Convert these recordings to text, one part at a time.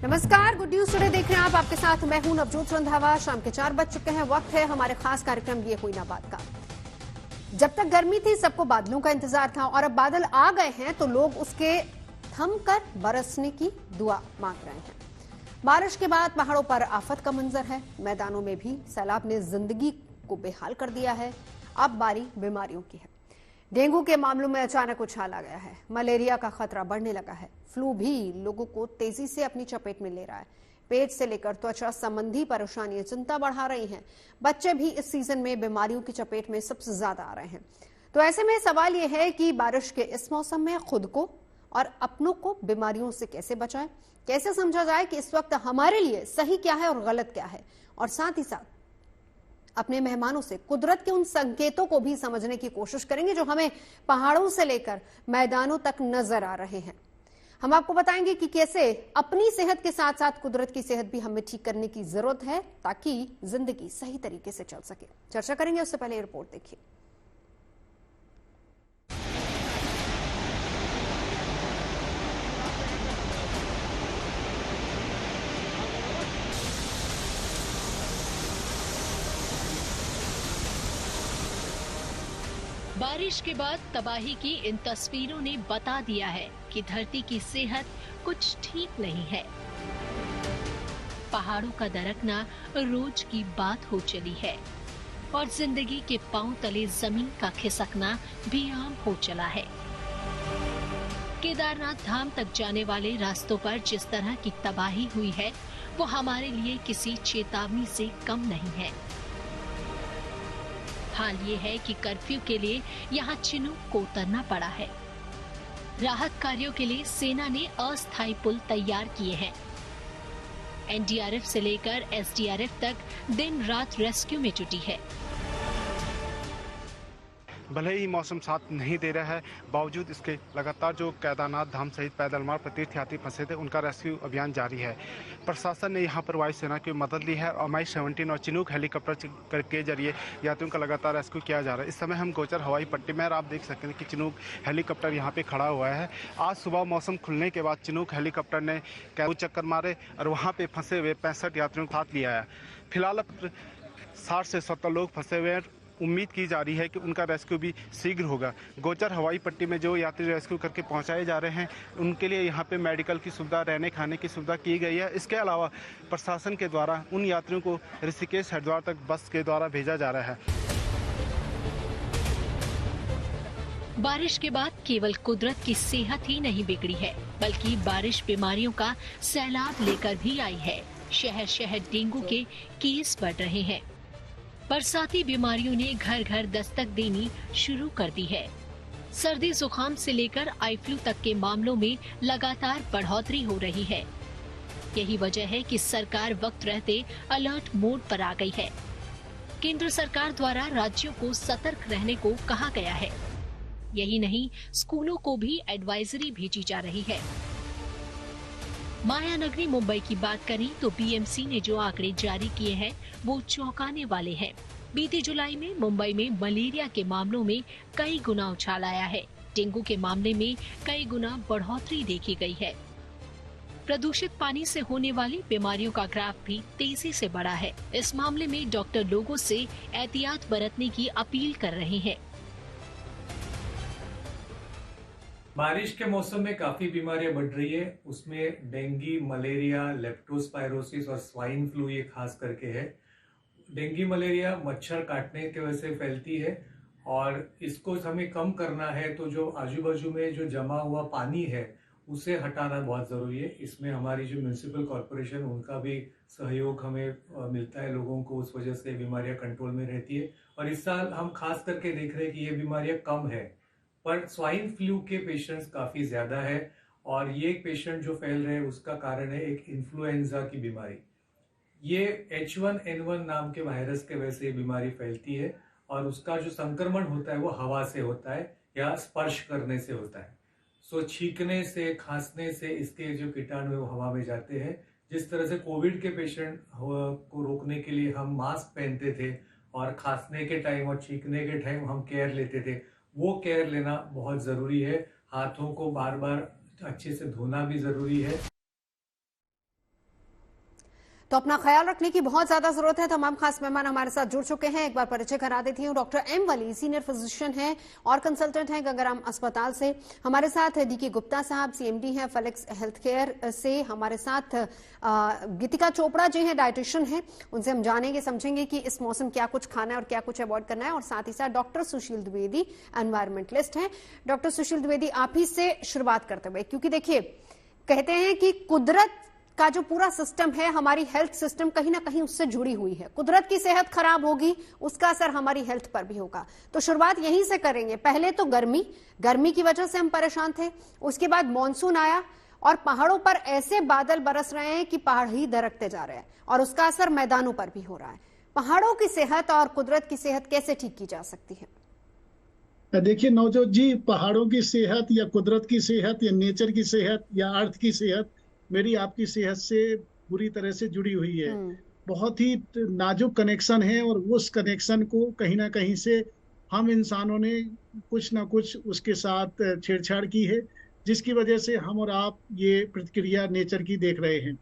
नमस्कार, good news today देख रहे हैं आप। आपके साथ मैं हूं नवजोत रंधावा। शाम के 4 बज चुके हैं। वक्त है हमारे खास कार्यक्रम ये हुई ना बात का। जब तक गर्मी थी सबको बादलों का इंतजार था और अब बादल आ गए हैं तो लोग उसके थमकर बरसने की दुआ मांग रहे हैं। बारिश के बाद पहाड़ों पर आफत का मंजर है। मैदानों में भी सैलाब ने जिंदगी को बेहाल कर दिया है। अब बारी बीमारियों की है। डेंगू के मामलों में अचानक उछाल आ गया है। मलेरिया का खतरा बढ़ने लगा है। फ्लू भी लोगों को तेजी से अपनी चपेट में ले रहा है। पेट से लेकर त्वचा संबंधी परेशानियां चिंता बढ़ा रही हैं। बच्चे भी इस सीजन में बीमारियों की चपेट में सबसे ज्यादा आ रहे हैं। तो ऐसे में सवाल यह है कि बारिश के इस मौसम में खुद को और अपनों को बीमारियों से कैसे बचाएं, कैसे समझा जाए कि इस वक्त हमारे लिए सही क्या है और गलत क्या है, और साथ ही साथ अपने मेहमानों से कुदरत के उन संकेतों को भी समझने की कोशिश करेंगे जो हमें पहाड़ों से लेकर मैदानों तक नजर आ रहे हैं। हम आपको बताएंगे कि कैसे अपनी सेहत के साथ साथ कुदरत की सेहत भी हमें ठीक करने की जरूरत है ताकि जिंदगी सही तरीके से चल सके। चर्चा करेंगे, उससे पहले रिपोर्ट देखिए। बारिश के बाद तबाही की इन तस्वीरों ने बता दिया है कि धरती की सेहत कुछ ठीक नहीं है। पहाड़ों का दरकना रोज की बात हो चली है और जिंदगी के पांव तले जमीन का खिसकना भी आम हो चला है। केदारनाथ धाम तक जाने वाले रास्तों पर जिस तरह की तबाही हुई है वो हमारे लिए किसी चेतावनी से कम नहीं है। हाल ये है कि कर्फ्यू के लिए यहाँ चिनूक को उतरना पड़ा है। राहत कार्यों के लिए सेना ने अस्थायी पुल तैयार किए हैं। एनडीआरएफ से लेकर एसडीआरएफ तक दिन रात रेस्क्यू में जुटी है। भले ही मौसम साथ नहीं दे रहा है, बावजूद इसके लगातार जो केदारनाथ धाम सहित पैदल मार्ग पर तीर्थयात्री फंसे थे उनका रेस्क्यू अभियान जारी है। प्रशासन ने यहां पर वायुसेना की मदद ली है और MI-17 और चिनूक हेलीकॉप्टर के जरिए यात्रियों का लगातार रेस्क्यू किया जा रहा है। इस समय हम गोचर हवाई पट्टी में, और आप देख सकते हैं कि चिनूक हेलीकॉप्टर यहाँ पे खड़ा हुआ है। आज सुबह मौसम खुलने के बाद चिनूक हेलीकॉप्टर ने चक्कर मारे और वहाँ पे फंसे हुए 65 यात्रियों को साथ लिया है। फिलहाल 60 से 70 लोग फंसे हुए हैं। उम्मीद की जा रही है कि उनका रेस्क्यू भी शीघ्र होगा। गोचर हवाई पट्टी में जो यात्री रेस्क्यू करके पहुंचाए जा रहे हैं उनके लिए यहाँ पे मेडिकल की सुविधा, रहने खाने की सुविधा की गई है। इसके अलावा प्रशासन के द्वारा उन यात्रियों को ऋषिकेश हरिद्वार तक बस के द्वारा भेजा जा रहा है। बारिश के बाद केवल कुदरत की सेहत ही नहीं बिगड़ी है बल्कि बारिश बीमारियों का सैलाब लेकर भी आई है। शहर शहर डेंगू के केस बढ़ रहे हैं। बरसाती बीमारियों ने घर घर दस्तक देनी शुरू कर दी है। सर्दी जुकाम से लेकर आई फ्लू तक के मामलों में लगातार बढ़ोतरी हो रही है। यही वजह है कि सरकार वक्त रहते अलर्ट मोड पर आ गई है। केंद्र सरकार द्वारा राज्यों को सतर्क रहने को कहा गया है। यही नहीं, स्कूलों को भी एडवाइजरी भेजी जा रही है। मायानगरी मुंबई की बात करें तो बीएमसी ने जो आंकड़े जारी किए हैं वो चौंकाने वाले हैं। बीती जुलाई में मुंबई में मलेरिया के मामलों में कई गुना उछाल आया है। डेंगू के मामले में कई गुना बढ़ोतरी देखी गई है। प्रदूषित पानी से होने वाली बीमारियों का ग्राफ भी तेजी से बढ़ा है। इस मामले में डॉक्टर लोगों से एहतियात बरतने की अपील कर रहे हैं। बारिश के मौसम में काफी बीमारियां बढ़ रही है। उसमें डेंगू, मलेरिया, लेप्टोस्पायरोसिस और स्वाइन फ्लू ये खास करके है। डेंगू मलेरिया मच्छर काटने की वजह से फैलती है और इसको हमें कम करना है तो जो आजू बाजू में जो जमा हुआ पानी है उसे हटाना बहुत जरूरी है। इसमें हमारी जो म्युनिसिपल कॉर्पोरेशन उनका भी सहयोग हमें मिलता है लोगों को, उस वजह से बीमारियां कंट्रोल में रहती है। और इस साल हम खास करके देख रहे हैं कि ये बीमारियां कम है, पर स्वाइन फ्लू के पेशेंट्स काफी ज्यादा है और ये पेशेंट जो फैल रहे हैं उसका कारण है एक इन्फ्लुएंजा की बीमारी। ये H1N1 नाम के वायरस के वजह से ये बीमारी फैलती है और उसका जो संक्रमण होता है वो हवा से होता है या स्पर्श करने से होता है। सो छींकने से, खांसने से इसके जो कीटाणु वो हवा में जाते हैं। जिस तरह से कोविड के पेशेंट को रोकने के लिए हम मास्क पहनते थे और खांसने के टाइम और छींकने के टाइम हम केयर लेते थे, वो केयर लेना बहुत जरूरी है। हाथों को बार बार अच्छे से धोना भी जरूरी है। तो अपना ख्याल रखने की बहुत ज्यादा जरूरत है। तमाम खास मेहमान हमारे साथ जुड़ चुके हैं, एक बार परिचय करा देती हूँ। डॉक्टर एम वली सीनियर फिजिशियन हैं और कंसल्टेंट हैं गंगाराम अस्पताल से। हमारे साथ डीके गुप्ता साहब सीएमडी हैं फेलिक्स हेल्थ केयर से। हमारे साथ गीतिका चोपड़ा जी हैं, डाइटिशियन हैं। उनसे हम जानेंगे समझेंगे कि इस मौसम क्या कुछ खाना है और क्या कुछ अवॉइड करना है। और साथ ही साथ डॉक्टर सुशील द्विवेदी एनवायरमेंटलिस्ट हैं। डॉक्टर सुशील द्विवेदी, आप ही से शुरुआत करते हुए, क्योंकि देखिए कहते हैं कि कुदरत का जो पूरा सिस्टम है, हमारी हेल्थ सिस्टम कहीं ना कहीं उससे जुड़ी हुई है। कुदरत की सेहत खराब होगी, उसका असर हमारी हेल्थ पर भी होगा। तो शुरुआत यहीं से करेंगे। पहले तो गर्मी की वजह से हम परेशान थे, उसके बाद मॉनसून आया और पहाड़ों पर ऐसे बादल बरस रहे हैं कि पहाड़ ही दरकते जा रहे हैं और उसका असर मैदानों पर भी हो रहा है। पहाड़ों की सेहत और कुदरत की सेहत कैसे ठीक की जा सकती है? देखिए नवजोत जी, पहाड़ों की सेहत या कुदरत की सेहत या नेचर की सेहत या अर्थ की सेहत मेरी आपकी सेहत से बुरी तरह से जुड़ी हुई है। बहुत ही नाजुक कनेक्शन है और उस कनेक्शन को कहीं ना कहीं से हम इंसानों ने कुछ ना कुछ उसके साथ छेड़छाड़ की है, जिसकी वजह से हम और आप ये प्रतिक्रिया नेचर की देख रहे हैं।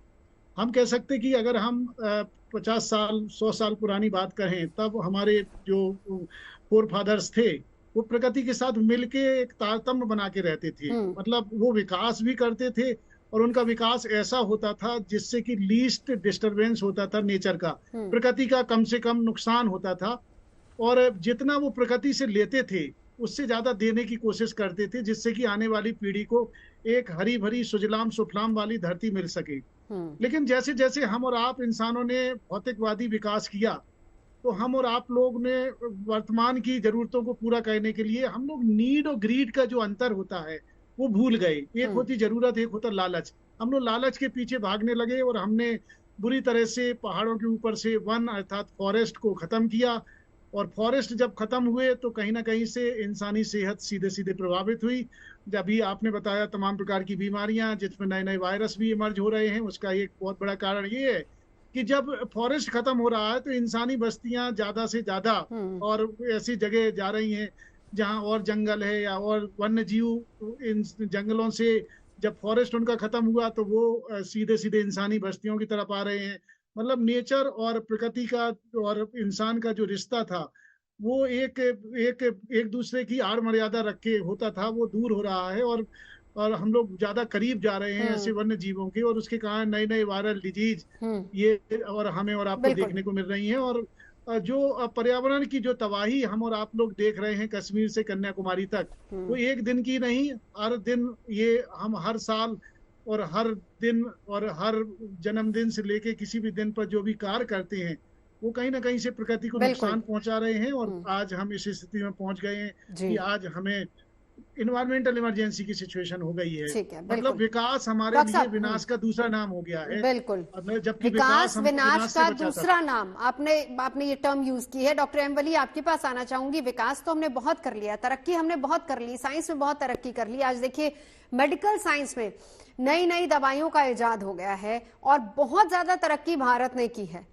हम कह सकते कि अगर हम 50 साल 100 साल पुरानी बात करें, तब हमारे जो फोर फादर्स थे वो प्रकृति के साथ मिलके एक तारतम्य बना के रहते थे। मतलब वो विकास भी करते थे और उनका विकास ऐसा होता था जिससे कि लीस्ट डिस्टरबेंस होता था नेचर का, प्रकृति का कम से कम नुकसान होता था। और जितना वो प्रकृति से लेते थे उससे ज्यादा देने की कोशिश करते थे, जिससे कि आने वाली पीढ़ी को एक हरी भरी सुजलाम सुफलाम वाली धरती मिल सके। लेकिन जैसे जैसे हम और आप इंसानों ने भौतिकवादी विकास किया, तो हम और आप लोग ने वर्तमान की जरूरतों को पूरा करने के लिए हम लोग नीड और ग्रीड का जो अंतर होता है वो भूल गए। एक होती जरूरत, एक होता लालच। हम लोग लालच के पीछे भागने लगे और हमने बुरी तरह से पहाड़ों के ऊपर से वन अर्थात फॉरेस्ट को खत्म किया। और फॉरेस्ट जब खत्म हुए तो कहीं ना कहीं से इंसानी सेहत सीधे सीधे प्रभावित हुई। जब भी आपने बताया तमाम प्रकार की बीमारियां, जिसमें नए नए वायरस भी इमर्ज हो रहे हैं, उसका एक बहुत बड़ा कारण ये है कि जब फॉरेस्ट खत्म हो रहा है तो इंसानी बस्तियां ज्यादा से ज्यादा और ऐसी जगह जा रही हैं जहां और जंगल है या और वन्य जीव इन जंगलों से जब फॉरेस्ट उनका खत्म हुआ तो वो सीधे सीधे इंसानी बस्तियों की तरफ आ रहे हैं। मतलब नेचर और प्रकृति का और इंसान का जो रिश्ता था वो एक दूसरे की आड़ मर्यादा रख के होता था, वो दूर हो रहा है। और हम लोग ज्यादा करीब जा रहे हैं ऐसे वन्य जीवों के, और उसके कारण नए नए वायरल डिजीज ये और हमें और आपको देखने को मिल रही हैं। और जो पर्यावरण की जो तबाही हम और आप लोग देख रहे हैं कश्मीर से कन्याकुमारी तक, वो एक दिन की नहीं, हर दिन ये हम हर साल और हर दिन और हर जन्मदिन से लेके किसी भी दिन पर जो भी कार्य करते हैं वो कहीं ना कहीं से प्रकृति को नुकसान पहुंचा रहे हैं। और आज हम इस स्थिति में पहुंच गए हैं कि आज हमें इन्वायरमेंटल इमरजेंसी की सिचुएशन हो गई है। मतलब विकास हमारे लिए विनाश का दूसरा नाम हो गया है। बिल्कुल, जबकि विकास विनाश का दूसरा नाम। आपने ये टर्म यूज की है। डॉक्टर एम वली, आपके पास आना चाहूंगी। विकास तो हमने बहुत कर लिया, तरक्की हमने बहुत कर ली, साइंस में बहुत तरक्की कर ली। आज देखिए मेडिकल साइंस में नई नई दवाइयों का इजाद हो गया है और बहुत ज्यादा तरक्की भारत ने की है।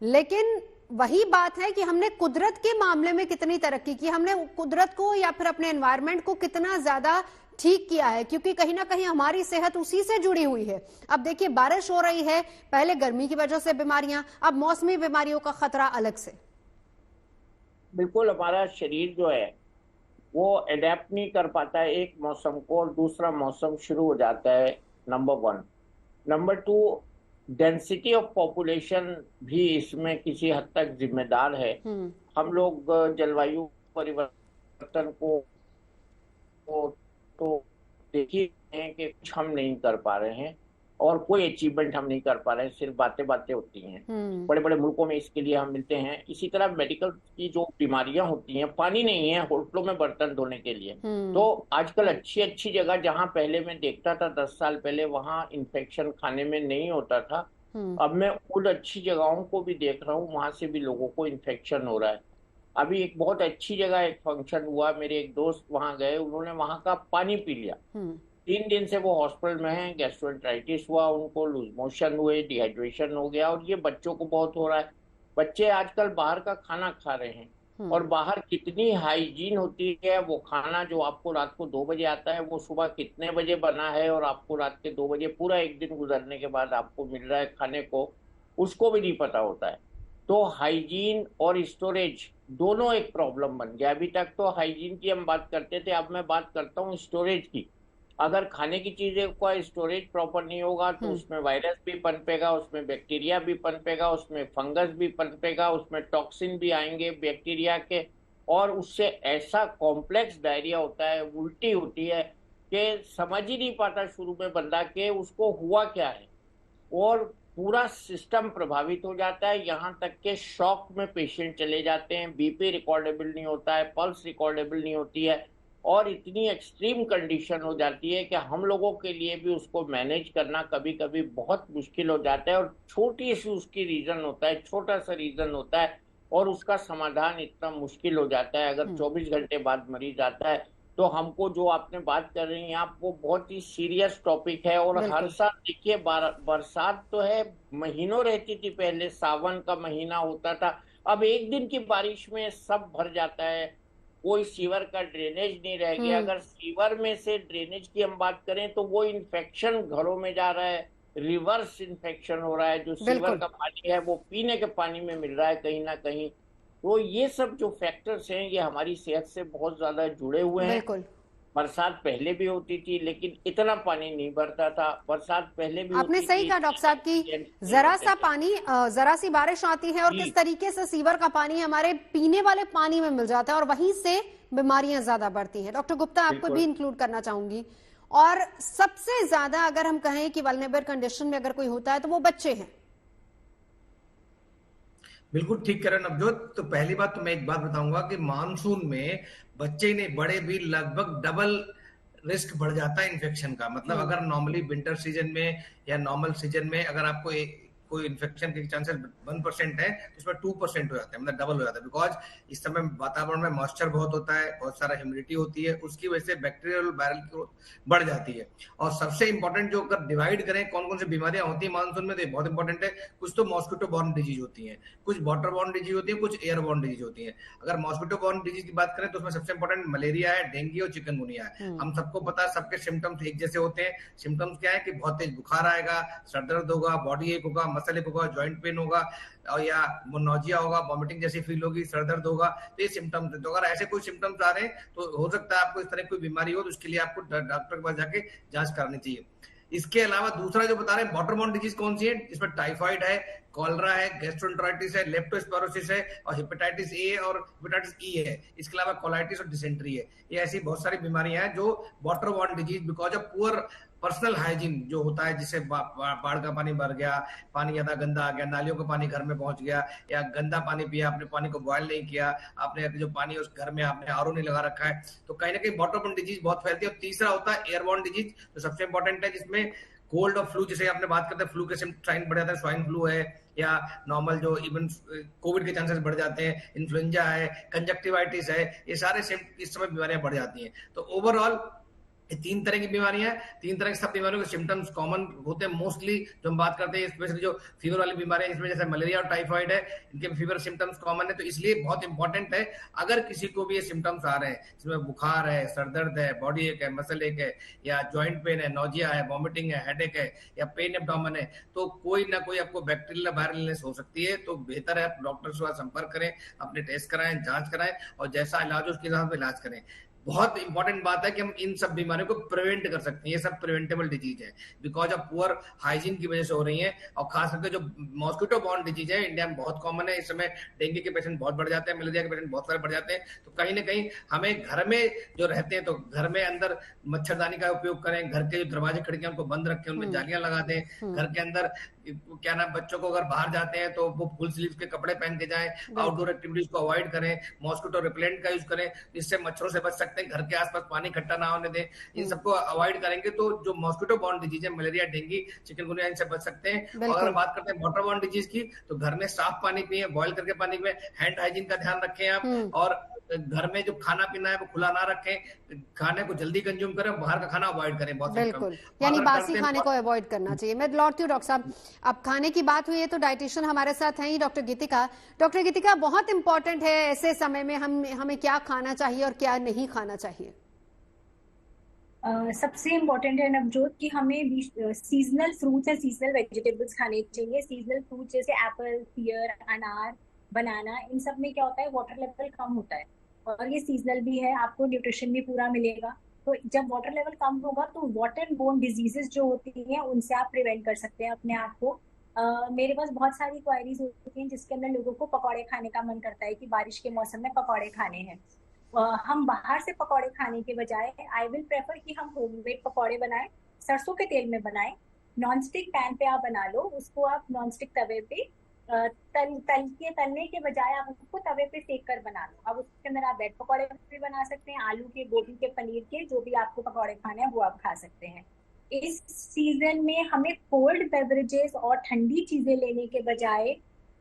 लेकिन वही बात है कि हमने कुदरत के मामले में कितनी तरक्की की, हमने कुदरत को या फिर अपने एनवायरनमेंट को कितना ज्यादा ठीक किया है, क्योंकि कहीं ना कहीं हमारी सेहत उसी से जुड़ी हुई है। अब देखिए बारिश हो रही है, पहले गर्मी की वजह से बीमारियां, अब मौसमी बीमारियों का खतरा अलग से। बिल्कुल, हमारा शरीर जो है वो अडेप्ट नहीं कर पाता है एक मौसम को, और दूसरा मौसम शुरू हो जाता है। Number 1। Number 2, density of population भी इसमें किसी हद तक जिम्मेदार है। हम लोग जलवायु परिवर्तन को तो देखिए हैं कि कुछ हम नहीं कर पा रहे हैं और कोई अचीवमेंट हम नहीं कर पा रहे हैं, सिर्फ बातें बातें होती हैं। बड़े बड़े मुल्कों में इसके लिए हम मिलते हैं। इसी तरह मेडिकल की जो बीमारियां होती हैं, पानी नहीं है होटलों में बर्तन धोने के लिए। तो आजकल अच्छी अच्छी जगह जहां पहले मैं देखता था 10 साल पहले, वहां इन्फेक्शन खाने में नहीं होता था, अब मैं उन अच्छी जगहों को भी देख रहा हूँ, वहां से भी लोगों को इन्फेक्शन हो रहा है। अभी एक बहुत अच्छी जगह एक फंक्शन हुआ, मेरे एक दोस्त वहां गए, उन्होंने वहां का पानी पी लिया। 3 दिन से वो हॉस्पिटल में है, गैस्ट्रोएंटेराइटिस हुआ उनको, लूज मोशन हुए, डिहाइड्रेशन हो गया। और ये बच्चों को बहुत हो रहा है। बच्चे आजकल बाहर का खाना खा रहे हैं और बाहर कितनी हाइजीन होती है। वो खाना जो आपको रात को 2 बजे आता है, वो सुबह कितने बजे बना है और आपको रात के 2 बजे पूरा एक दिन गुजरने के बाद आपको मिल रहा है खाने को। उसको भी नहीं पता होता है। तो हाइजीन और स्टोरेज दोनों एक प्रॉब्लम बन गया। अभी तक तो हाइजीन की हम बात करते थे, अब मैं बात करता हूँ स्टोरेज की। अगर खाने की चीजें का स्टोरेज प्रॉपर नहीं होगा तो उसमें वायरस भी पनपेगा, उसमें बैक्टीरिया भी पनपेगा, उसमें फंगस भी पनपेगा, उसमें टॉक्सिन भी आएंगे बैक्टीरिया के, और उससे ऐसा कॉम्प्लेक्स डायरिया होता है, उल्टी होती है कि समझ ही नहीं पाता शुरू में बंदा के उसको हुआ क्या है, और पूरा सिस्टम प्रभावित हो जाता है। यहाँ तक के शॉक में पेशेंट चले जाते हैं, बीपी रिकॉर्डेबल नहीं होता है, पल्स रिकॉर्डेबल नहीं होती है, और इतनी एक्सट्रीम कंडीशन हो जाती है कि हम लोगों के लिए भी उसको मैनेज करना कभी कभी बहुत मुश्किल हो जाता है। और छोटी सी उसकी रीजन होता है, छोटा सा रीजन होता है, और उसका समाधान इतना मुश्किल हो जाता है। अगर 24 घंटे बाद मरीज आता है तो हमको, जो आपने बात कर रही हैं आप, वो बहुत ही सीरियस टॉपिक है। और हर साल देखिए बरसात तो है, महीनों रहती थी पहले, सावन का महीना होता था, अब एक दिन की बारिश में सब भर जाता है, कोई सीवर का ड्रेनेज नहीं रह गया। अगर सीवर में से ड्रेनेज की हम बात करें तो वो इन्फेक्शन घरों में जा रहा है, रिवर्स इन्फेक्शन हो रहा है, जो सीवर का पानी है वो पीने के पानी में मिल रहा है कहीं ना कहीं। तो ये सब जो फैक्टर्स हैं ये हमारी सेहत से बहुत ज्यादा जुड़े हुए हैं। बरसात पहले भी होती थी लेकिन इतना पानी नहीं भरता था, बरसात पहले भी आपने सही कहा डॉक्टर साहब की जरा सा पानी, जरा सी बारिश आती है और किस तरीके से सीवर का पानी हमारे पीने वाले पानी में मिल जाता है और वहीं से बीमारियां ज्यादा बढ़ती हैं। डॉक्टर गुप्ता, आपको भी इंक्लूड करना चाहूंगी। और सबसे ज्यादा अगर हम कहें कि वल्नरेबल कंडीशन में अगर कोई होता है तो वो बच्चे हैं। बिल्कुल ठीक कह रहे हैं नवजोत। तो पहली बात तो मैं एक बात बताऊंगा कि मानसून में बच्चे नहीं बड़े भी लगभग डबल रिस्क बढ़ जाता है इन्फेक्शन का। मतलब अगर नॉर्मली विंटर सीजन में या नॉर्मल सीजन में अगर आपको कोई इन्फेक्शन के चांसेस 1% है तो इसमें 2% हो जाता है, मतलब डबल हो जाता है। बिकॉज इस समय वातावरण में मॉइस्चर बहुत होता है, बहुत सारा ह्यूमिडिटी होती है, उसकी वजह से बैक्टीरियल और वायरल ग्रोथ बढ़ जाती है। और सबसे इंपॉर्टेंट जो अगर डिवाइड करें कौन कौन सी बीमारियां होती है मानसून में, तो बहुत इंपॉर्टेंट है। कुछ तो मॉस्किटो बॉर्न डिजीज होती है, कुछ वाटर बॉर्न डिजीज होती है, कुछ एयर बॉर्न डिजीज होती है। अगर मॉस्किटो बॉर्न डिजीज की बात करें तो उसमें सबसे इंपॉर्टेंट मलेरिया है, डेंगू और चिकनगुनिया है। हम सबको पता है सबके सिम्टम्स एक जैसे होते हैं। सिम्टम्स क्या है कि बहुत तेज बुखार आएगा, सर दर्द होगा, बॉडी एक होगा, मसल एक होगा, जॉइंट पेन होगा, और या नोजिया होगा, वॉमिटिंग जैसी फील होगी, सर दर्द होगा। तो ये सिम्टम्स है। तो अगर ऐसे कोई सिम्टम्स आ रहे हैं तो हो सकता है आपको इस तरह कोई बीमारी हो, तो उसके लिए आपको डॉक्टर के पास जाके जांच करानी चाहिए। इसके अलावा दूसरा जो बता रहे हैं वाटरबॉर्न डिजीज कौन सी है, इसमें टाइफाइड है, कॉलरा है, गैस्ट्रोएंटेराइटिस है, लेप्टोस्पायरोसिस है, और हेपेटाइटिस ए और हेपेटाइटिस ई है। इसके अलावा कोलाइटिस और डिसेंट्री है। ये ऐसी बहुत सारी बीमारियां हैं जो waterborne disease because of poor personal hygiene जो होता है, जिससे बाढ़ का पानी भर गया, पानी ज्यादा गंदा आ गया, नालियों का पानी घर में पहुंच गया, या गंदा पानी पिया, आपने पानी को बॉयल नहीं किया, आपने जो पानी उस घर में आपने आरओ नहीं लगा रखा है, तो कहीं ना कहीं वाटरबॉर्न डिजीज बहुत फैलती है। और तीसरा होता है एयरबॉर्न डिजीज, जो सबसे इंपॉर्टेंट है, जिसमें कोल्ड और फ्लू, जैसे आपने बात करते हैं फ्लू के साइन बढ़ जाते हैं, स्वाइन फ्लू है, या नॉर्मल जो इवन कोविड के चांसेस बढ़ जाते हैं, इन्फ्लुएंजा है, कंजक्टिवाइटिस है, ये सारे इस समय बीमारियां बढ़ जाती हैं। तो ओवरऑल ये 3 तरह की बीमारियां हैं। 3 तरह की सब बीमारियों के सिम्टम्स कॉमन होते हैं मोस्टली। जो हम बात करते हैं स्पेशली जो फीवर वाली बीमारियां, इसमें जैसे मलेरिया और टाइफाइड है, इनके फीवर सिम्टम्स कॉमन है। तो इसलिए बहुत इंपॉर्टेंट है, अगर किसी को भी ये सिम्टम्स आ रहे हैं, जिसमें बुखार है, सरदर्द है, बॉडी एक है, मसल एक है, या ज्वाइंट पेन है, नोजिया है, वॉमिटिंग है, हेडेक है, या पेन एब्डोमेन है, तो कोई ना कोई आपको बैक्टीरियल वायरल इलनेस हो सकती है। तो बेहतर है आप डॉक्टर से संपर्क करें, अपने टेस्ट कराएं, जांच कराएं, और जैसा इलाज हो उसके हिसाब से इलाज करें। बहुत इंपॉर्टेंट बात है कि हम इन सब बीमारियों को प्रिवेंट कर सकते हैं। ये सब प्रिवेंटेबल डिजीज है, बिकॉज ऑफ पुअर हाइजीन की वजह से हो रही है। और खास करके जो मॉस्किटो बॉर्न डिजीज है इंडिया में बहुत कॉमन है। इस समय डेंगू के पेशेंट बहुत बढ़ जाते हैं, मलेरिया के पेशेंट बहुत सारे बढ़ जाते हैं। तो कहीं ना कहीं हमें घर में जो रहते हैं तो घर में अंदर मच्छरदानी का उपयोग करें, घर के जो दरवाजे खिड़कियां उनको बंद रखें, उनमें जालियां लगा दें। घर के अंदर क्या नाम, बच्चों को अगर बाहर जाते हैं तो वो फुल स्लीव के कपड़े पहन के जाएं, आउटडोर एक्टिविटीज को अवॉइड करें, मॉस्किटो रिपेलेंट का यूज करें, इससे मच्छरों से बच सकते हैं। घर के आसपास पानी इकट्ठा ना होने दें। इन सबको अवॉइड करेंगे तो जो मॉस्किटो बॉर्न डिजीज है, मलेरिया, डेंगू, चिकनगुनिया, इनसे बच सकते हैं। और अगर बात करते हैं वाटर बॉर्न डिजीज की, तो घर में साफ पानी पिए, बॉयल करके पानी में, हैंड हाइजीन का ध्यान रखें आप, और घर में जो खाना पीना है वो खुला ना रखें, खाने को जल्दी कंज्यूम करें, बाहर का खाना अवॉइड करें। बहुत बिल्कुल, यानी बासी खाने को अवॉइड करना चाहिए। मैं लौटती हूँ डॉक्टर साहब, अब खाने की बात हुई है तो डाइटिशियन हमारे साथ हैं ही डॉक्टर गीतिका। डॉक्टर गीतिका, बहुत इंपॉर्टेंट है, ऐसे समय में हमें क्या खाना चाहिए और क्या नहीं खाना चाहिए? बिल्कुल, यानी बासी खाने को अवॉइड करना चाहिए। मैं लौटती हूँ डॉक्टर साहब, अब खाने की बात हुई है तो डाइटिशियन हमारे साथ हैं ही डॉक्टर गीतिका। डॉक्टर गीतिका, बहुत इंपॉर्टेंट है ऐसे समय में हमें क्या खाना चाहिए और क्या नहीं खाना चाहिए? सबसे इम्पोर्टेंट है नवजोत कि हमें seasonal fruits and seasonal vegetables खाने चाहिए। सीजनल फ्रूट्स जैसे एप्पल, पियर, अनार, बनाना, इन सब में क्या होता है, वाटर लेवल कम होता है और ये सीजनल भी है, आपको न्यूट्रिशन भी पूरा मिलेगा। तो जब वाटर लेवल कम होगा तो वाटर बोर्न डिजीजेस जो होती हैं उनसे आप प्रिवेंट कर सकते हैं अपने आप को। मेरे पास बहुत सारी क्वायरीज होती हैं जिसके अंदर लोगों को पकौड़े खाने का मन करता है कि बारिश के मौसम में पकौड़े खाने हैं। हम बाहर से पकौड़े खाने के बजाय आई विल प्रेफर कि हम होममेड पकौड़े बनाएं, सरसों के तेल में बनाएं। नॉन स्टिक पैन पे आप बना लो उसको, आप नॉन स्टिक तवे पे तलने के बजाय आप उसको तवे पे सेक कर बना लो। अब उसके अंदर आप ब्रेड पकौड़े भी बना सकते हैं, आलू के, गोभी के, पनीर के, जो भी आपको पकौड़े खाने हैं वो आप खा सकते हैं। इस सीजन में हमें कोल्ड बेवरेजेस और ठंडी चीजें लेने के बजाय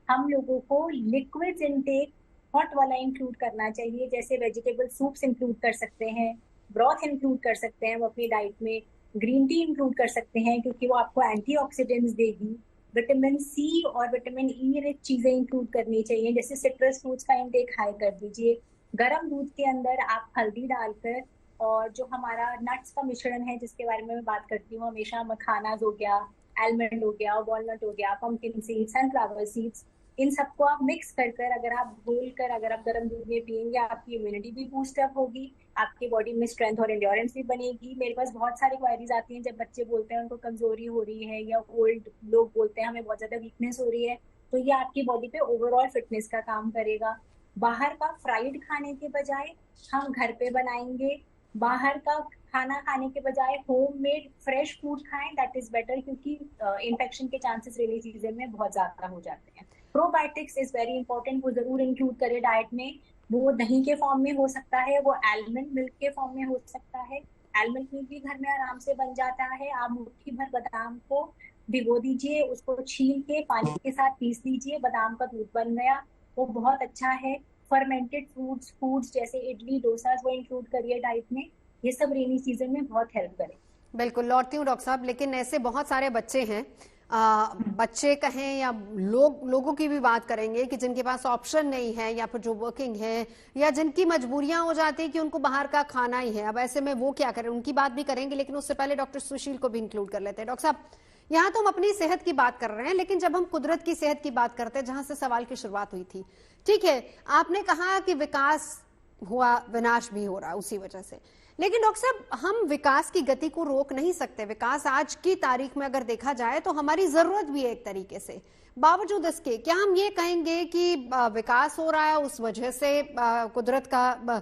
हम लोगों को लिक्विड्स इनटेक हॉट वाला इंक्लूड करना चाहिए। जैसे वेजिटेबल सूप्स इंक्लूड कर सकते हैं, ब्रॉथ इंक्लूड कर सकते हैं वो अपनी डाइट में, ग्रीन टी इंक्लूड कर सकते हैं क्योंकि वो आपको एंटीऑक्सीडेंट्स देगी। विटामिन सी और विटामिन ई रिच चीजें इंक्लूड करनी चाहिए, जैसे सिट्रस फ्रूट्स का इंटेक हाई कर दीजिए। गर्म दूध के अंदर आप हल्दी डालकर और जो हमारा नट्स का मिश्रण है जिसके बारे में मैं बात करती हूँ हमेशा, मखानाज हो गया, आलमंड हो गया, वॉलनट हो गया, पंपकिन सीड्स, सनफ्लावर सीड्स, इन सबको आप मिक्स कर अगर आप घोल कर अगर आप गर्म दूध में पियेंगे, आपकी इम्यूनिटी भी बूस्ट अप होगी, आपकी बॉडी में स्ट्रेंथ और एंड्योरेंस भी बनेगी। मेरे पास बहुत सारी क्वायरीज आती हैं जब बच्चे बोलते हैं उनको कमजोरी हो रही है या ओल्ड लोग बोलते हैं हमें बहुत ज्यादा वीकनेस हो रही है, तो ये आपकी बॉडी पे ओवरऑल फिटनेस का काम करेगा। बाहर का फ्राइड खाने के बजाय हम घर पे बनाएंगे, बाहर का खाना खाने के बजाय होममेड फ्रेश फूड खाएं, दैट इज बेटर, क्योंकि इन्फेक्शन के चांसेस रेनी सीजन में बहुत ज्यादा हो जाते हैं। प्रोबायोटिक्स इज वेरी इंपॉर्टेंट, वो जरूर इंक्लूड करें डाइट में। वो दही के फॉर्म में हो सकता है, वो आलमंड मिल्क के फॉर्म में हो सकता है। आलमंड मिल्क भी घर में आराम से बन जाता है। आप मुट्ठी भर बादाम को भिगो दीजिए, उसको छील के पानी के साथ पीस लीजिए, बादाम का दूध बन गया, वो बहुत अच्छा है। फर्मेंटेड फूड्स जैसे इडली, डोसा, वो इंक्लूड करिए डाइट में। ये सब रेनी सीजन में बहुत हेल्प करे। बिल्कुल, लौटती हूँ डॉक्टर साहब, लेकिन ऐसे बहुत सारे बच्चे हैं, बच्चे कहें या लोगों की भी बात करेंगे कि जिनके पास ऑप्शन नहीं है या फिर जो वर्किंग है या जिनकी मजबूरियां हो जाती है कि उनको बाहर का खाना ही है। अब ऐसे में वो क्या करें, उनकी बात भी करेंगे, लेकिन उससे पहले डॉक्टर सुशील को भी इंक्लूड कर लेते हैं। डॉक्टर साहब, यहाँ तो हम अपनी सेहत की बात कर रहे हैं, लेकिन जब हम कुदरत की सेहत की बात करते हैं, जहां से सवाल की शुरुआत हुई थी, ठीक है, आपने कहा कि विकास हुआ, विनाश भी हो रहा उसी वजह से, लेकिन डॉक्टर साहब हम विकास की गति को रोक नहीं सकते। विकास आज की तारीख में अगर देखा जाए तो हमारी जरूरत भी है एक तरीके से। बावजूद इसके क्या हम ये कहेंगे कि विकास हो रहा है उस वजह से कुदरत का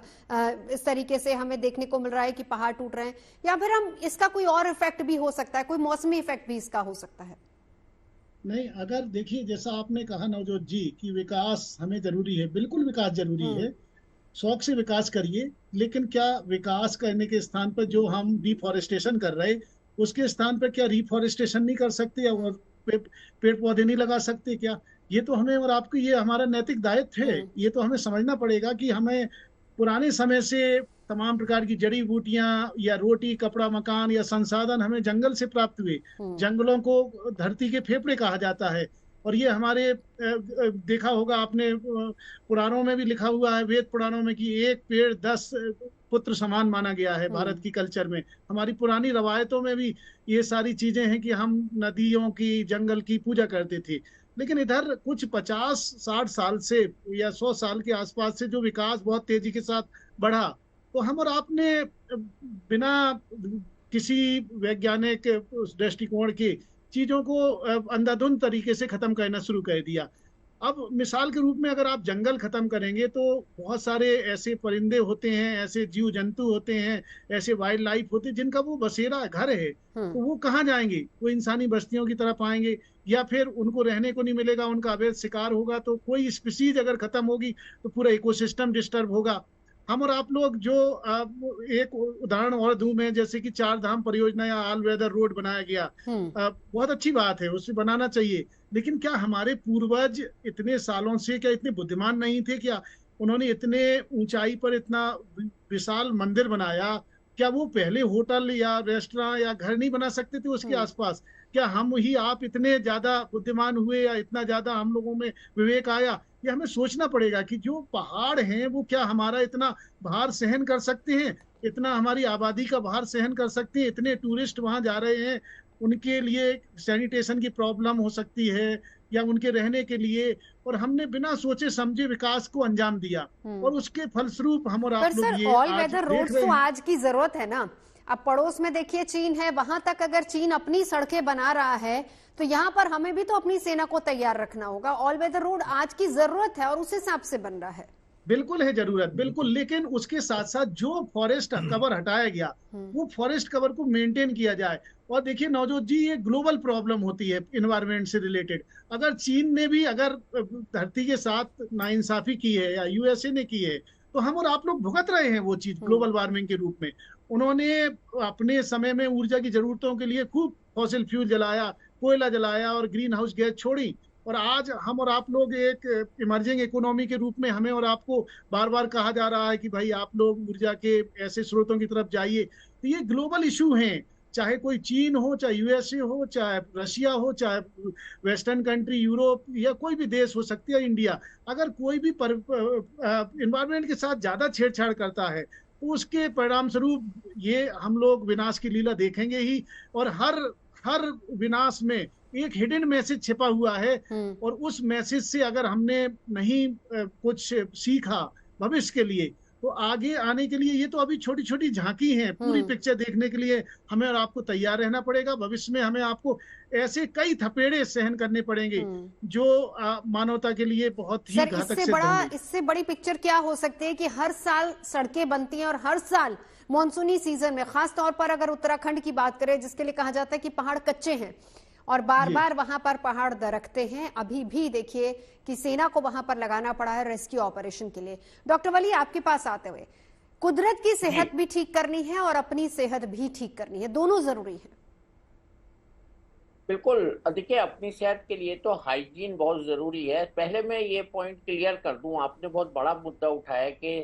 इस तरीके से हमें देखने को मिल रहा है कि पहाड़ टूट रहे हैं, या फिर हम इसका कोई और इफेक्ट भी हो सकता है, कोई मौसमी इफेक्ट भी इसका हो सकता है? नहीं, अगर देखिए जैसा आपने कहा नवजोत जी कि विकास हमें जरूरी है, बिल्कुल विकास जरूरी है, शौक से विकास करिए, लेकिन क्या विकास करने के स्थान पर जो हम डिफॉरेस्टेशन कर रहे उसके स्थान पर क्या रिफॉरेस्टेशन नहीं कर सकते और पेड़ पौधे नहीं लगा सकते क्या? ये तो हमें और आपको, ये हमारा नैतिक दायित्व है। ये तो हमें समझना पड़ेगा कि हमें पुराने समय से तमाम प्रकार की जड़ी बूटियां या रोटी, कपड़ा, मकान या संसाधन हमें जंगल से प्राप्त हुए। जंगलों को धरती के फेफड़े कहा जाता है, और ये हमारे देखा होगा आपने, पुराणों में भी लिखा हुआ है, वेद पुराणों में, कि एक पेड़ 10 पुत्र समान माना गया है। भारत की कल्चर में, हमारी पुरानी रवायतों में भी ये सारी चीजें हैं कि हम नदियों की, जंगल की पूजा करते थे। लेकिन इधर कुछ 50-60 साल से या 100 साल के आसपास से जो विकास बहुत तेजी के साथ बढ़ा, तो हम और आपने बिना किसी वैज्ञानिक दृष्टिकोण के चीजों को अंधाधुंध तरीके से खत्म करना शुरू कर दिया। अब मिसाल के रूप में अगर आप जंगल खत्म करेंगे तो बहुत सारे ऐसे परिंदे होते हैं, ऐसे जीव जंतु होते हैं, ऐसे वाइल्ड लाइफ होते हैं जिनका वो बसेरा घर है, तो वो कहाँ जाएंगे? वो इंसानी बस्तियों की तरफ आएंगे, या फिर उनको रहने को नहीं मिलेगा, उनका अवैध शिकार होगा, तो कोई स्पीसीज अगर खत्म होगी तो पूरा इकोसिस्टम डिस्टर्ब होगा। हम और आप लोग जो एक उदाहरण और दूं मैं, जैसे कि 4 धाम परियोजना या ऑल वेदर रोड बनाया गया, बहुत अच्छी बात है, उसे बनाना चाहिए, लेकिन क्या हमारे पूर्वज इतने सालों से क्या इतने बुद्धिमान नहीं थे? क्या उन्होंने इतने ऊंचाई पर इतना विशाल मंदिर बनाया? क्या वो पहले होटल या रेस्टोरेंट या घर नहीं बना सकते थे उसके आसपास? क्या हम ही आप इतने ज्यादा बुद्धिमान हुए या इतना ज्यादा हम लोगों में विवेक आया? ये हमें सोचना पड़ेगा कि जो पहाड़ हैं वो क्या हमारा इतना भार सहन कर सकते हैं? इतना हमारी आबादी का भार सहन कर सकती है, इतने टूरिस्ट वहां जा रहे हैं, उनके लिए सैनिटेशन की प्रॉब्लम हो सकती है या उनके रहने के लिए, और हमने बिना सोचे समझे विकास को अंजाम दिया और उसके फलस्वरूप हम और आप लोग ये ऑल आज वेदर देख रोड्स रहे तो हैं। आज की जरूरत है ना। अब पड़ोस में देखिए चीन है, वहां तक अगर चीन अपनी सड़कें बना रहा है तो यहाँ पर हमें भी तो अपनी सेना को तैयार रखना होगा। ऑल वेदर रोड आज की जरूरत है और उस हिसाब से बन रहा है। बिल्कुल है जरूरत, बिल्कुल, लेकिन उसके साथ साथ जो फॉरेस्ट कवर हटाया गया वो फॉरेस्ट कवर को मेंटेन किया जाए। और देखिए नवजोत जी, ये ग्लोबल प्रॉब्लम होती है इन्वायरमेंट से रिलेटेड। अगर चीन ने भी अगर धरती के साथ नाइंसाफी की है या यूएसए ने की है, तो हम और आप लोग भुगत रहे हैं वो चीज ग्लोबल वार्मिंग के रूप में। उन्होंने अपने समय में ऊर्जा की जरूरतों के लिए खूब फॉसिल फ्यूल जलाया, कोयला जलाया और ग्रीन हाउस गैस छोड़ी, और आज हम और आप लोग एक इमर्जिंग इकोनॉमी के रूप में हमें और आपको बार बार कहा जा रहा है कि भाई आप लोग ऊर्जा के ऐसे स्रोतों की तरफ जाइए। तो ये ग्लोबल इशू हैं, चाहे कोई चीन हो, चाहे यूएसए हो, चाहे रशिया हो, चाहे वेस्टर्न कंट्री यूरोप या कोई भी देश हो सकती है, इंडिया। अगर कोई भी इन्वायरमेंट के साथ ज्यादा छेड़छाड़ करता है तो उसके परिणाम स्वरूप ये हम लोग विनाश की लीला देखेंगे ही। और हर विनाश में एक हिडन मैसेज छिपा हुआ है, और उस मैसेज से अगर हमने नहीं कुछ सीखा भविष्य के लिए, तो आगे आने के लिए ये तो अभी छोटी छोटी झांकी हैं। पूरी पिक्चर देखने के लिए हमें और आपको तैयार रहना पड़ेगा। भविष्य में हमें आपको ऐसे कई थपेड़े सहन करने पड़ेंगे जो मानवता के लिए बहुत ही घातक सिद्ध होंगे। इससे बड़ी पिक्चर क्या हो सकती है कि हर साल सड़कें बनती हैं और हर साल मानसूनी सीजन में, खास तौर पर अगर उत्तराखंड की बात करें जिसके लिए कहा जाता है कि पहाड़ कच्चे हैं और बार बार वहां पर पहाड़ दरकते हैं, अभी भी देखिए कि सेना को वहां पर लगाना पड़ा है रेस्क्यू ऑपरेशन के लिए। डॉक्टर वली, आपके पास आते हुए, कुदरत की सेहत भी ठीक करनी है और अपनी सेहत भी ठीक करनी है, दोनों जरूरी है। बिल्कुल, देखिए अपनी सेहत के लिए तो हाइजीन बहुत जरूरी है। पहले मैं ये पॉइंट क्लियर कर दूं, आपने बहुत बड़ा मुद्दा उठाया कि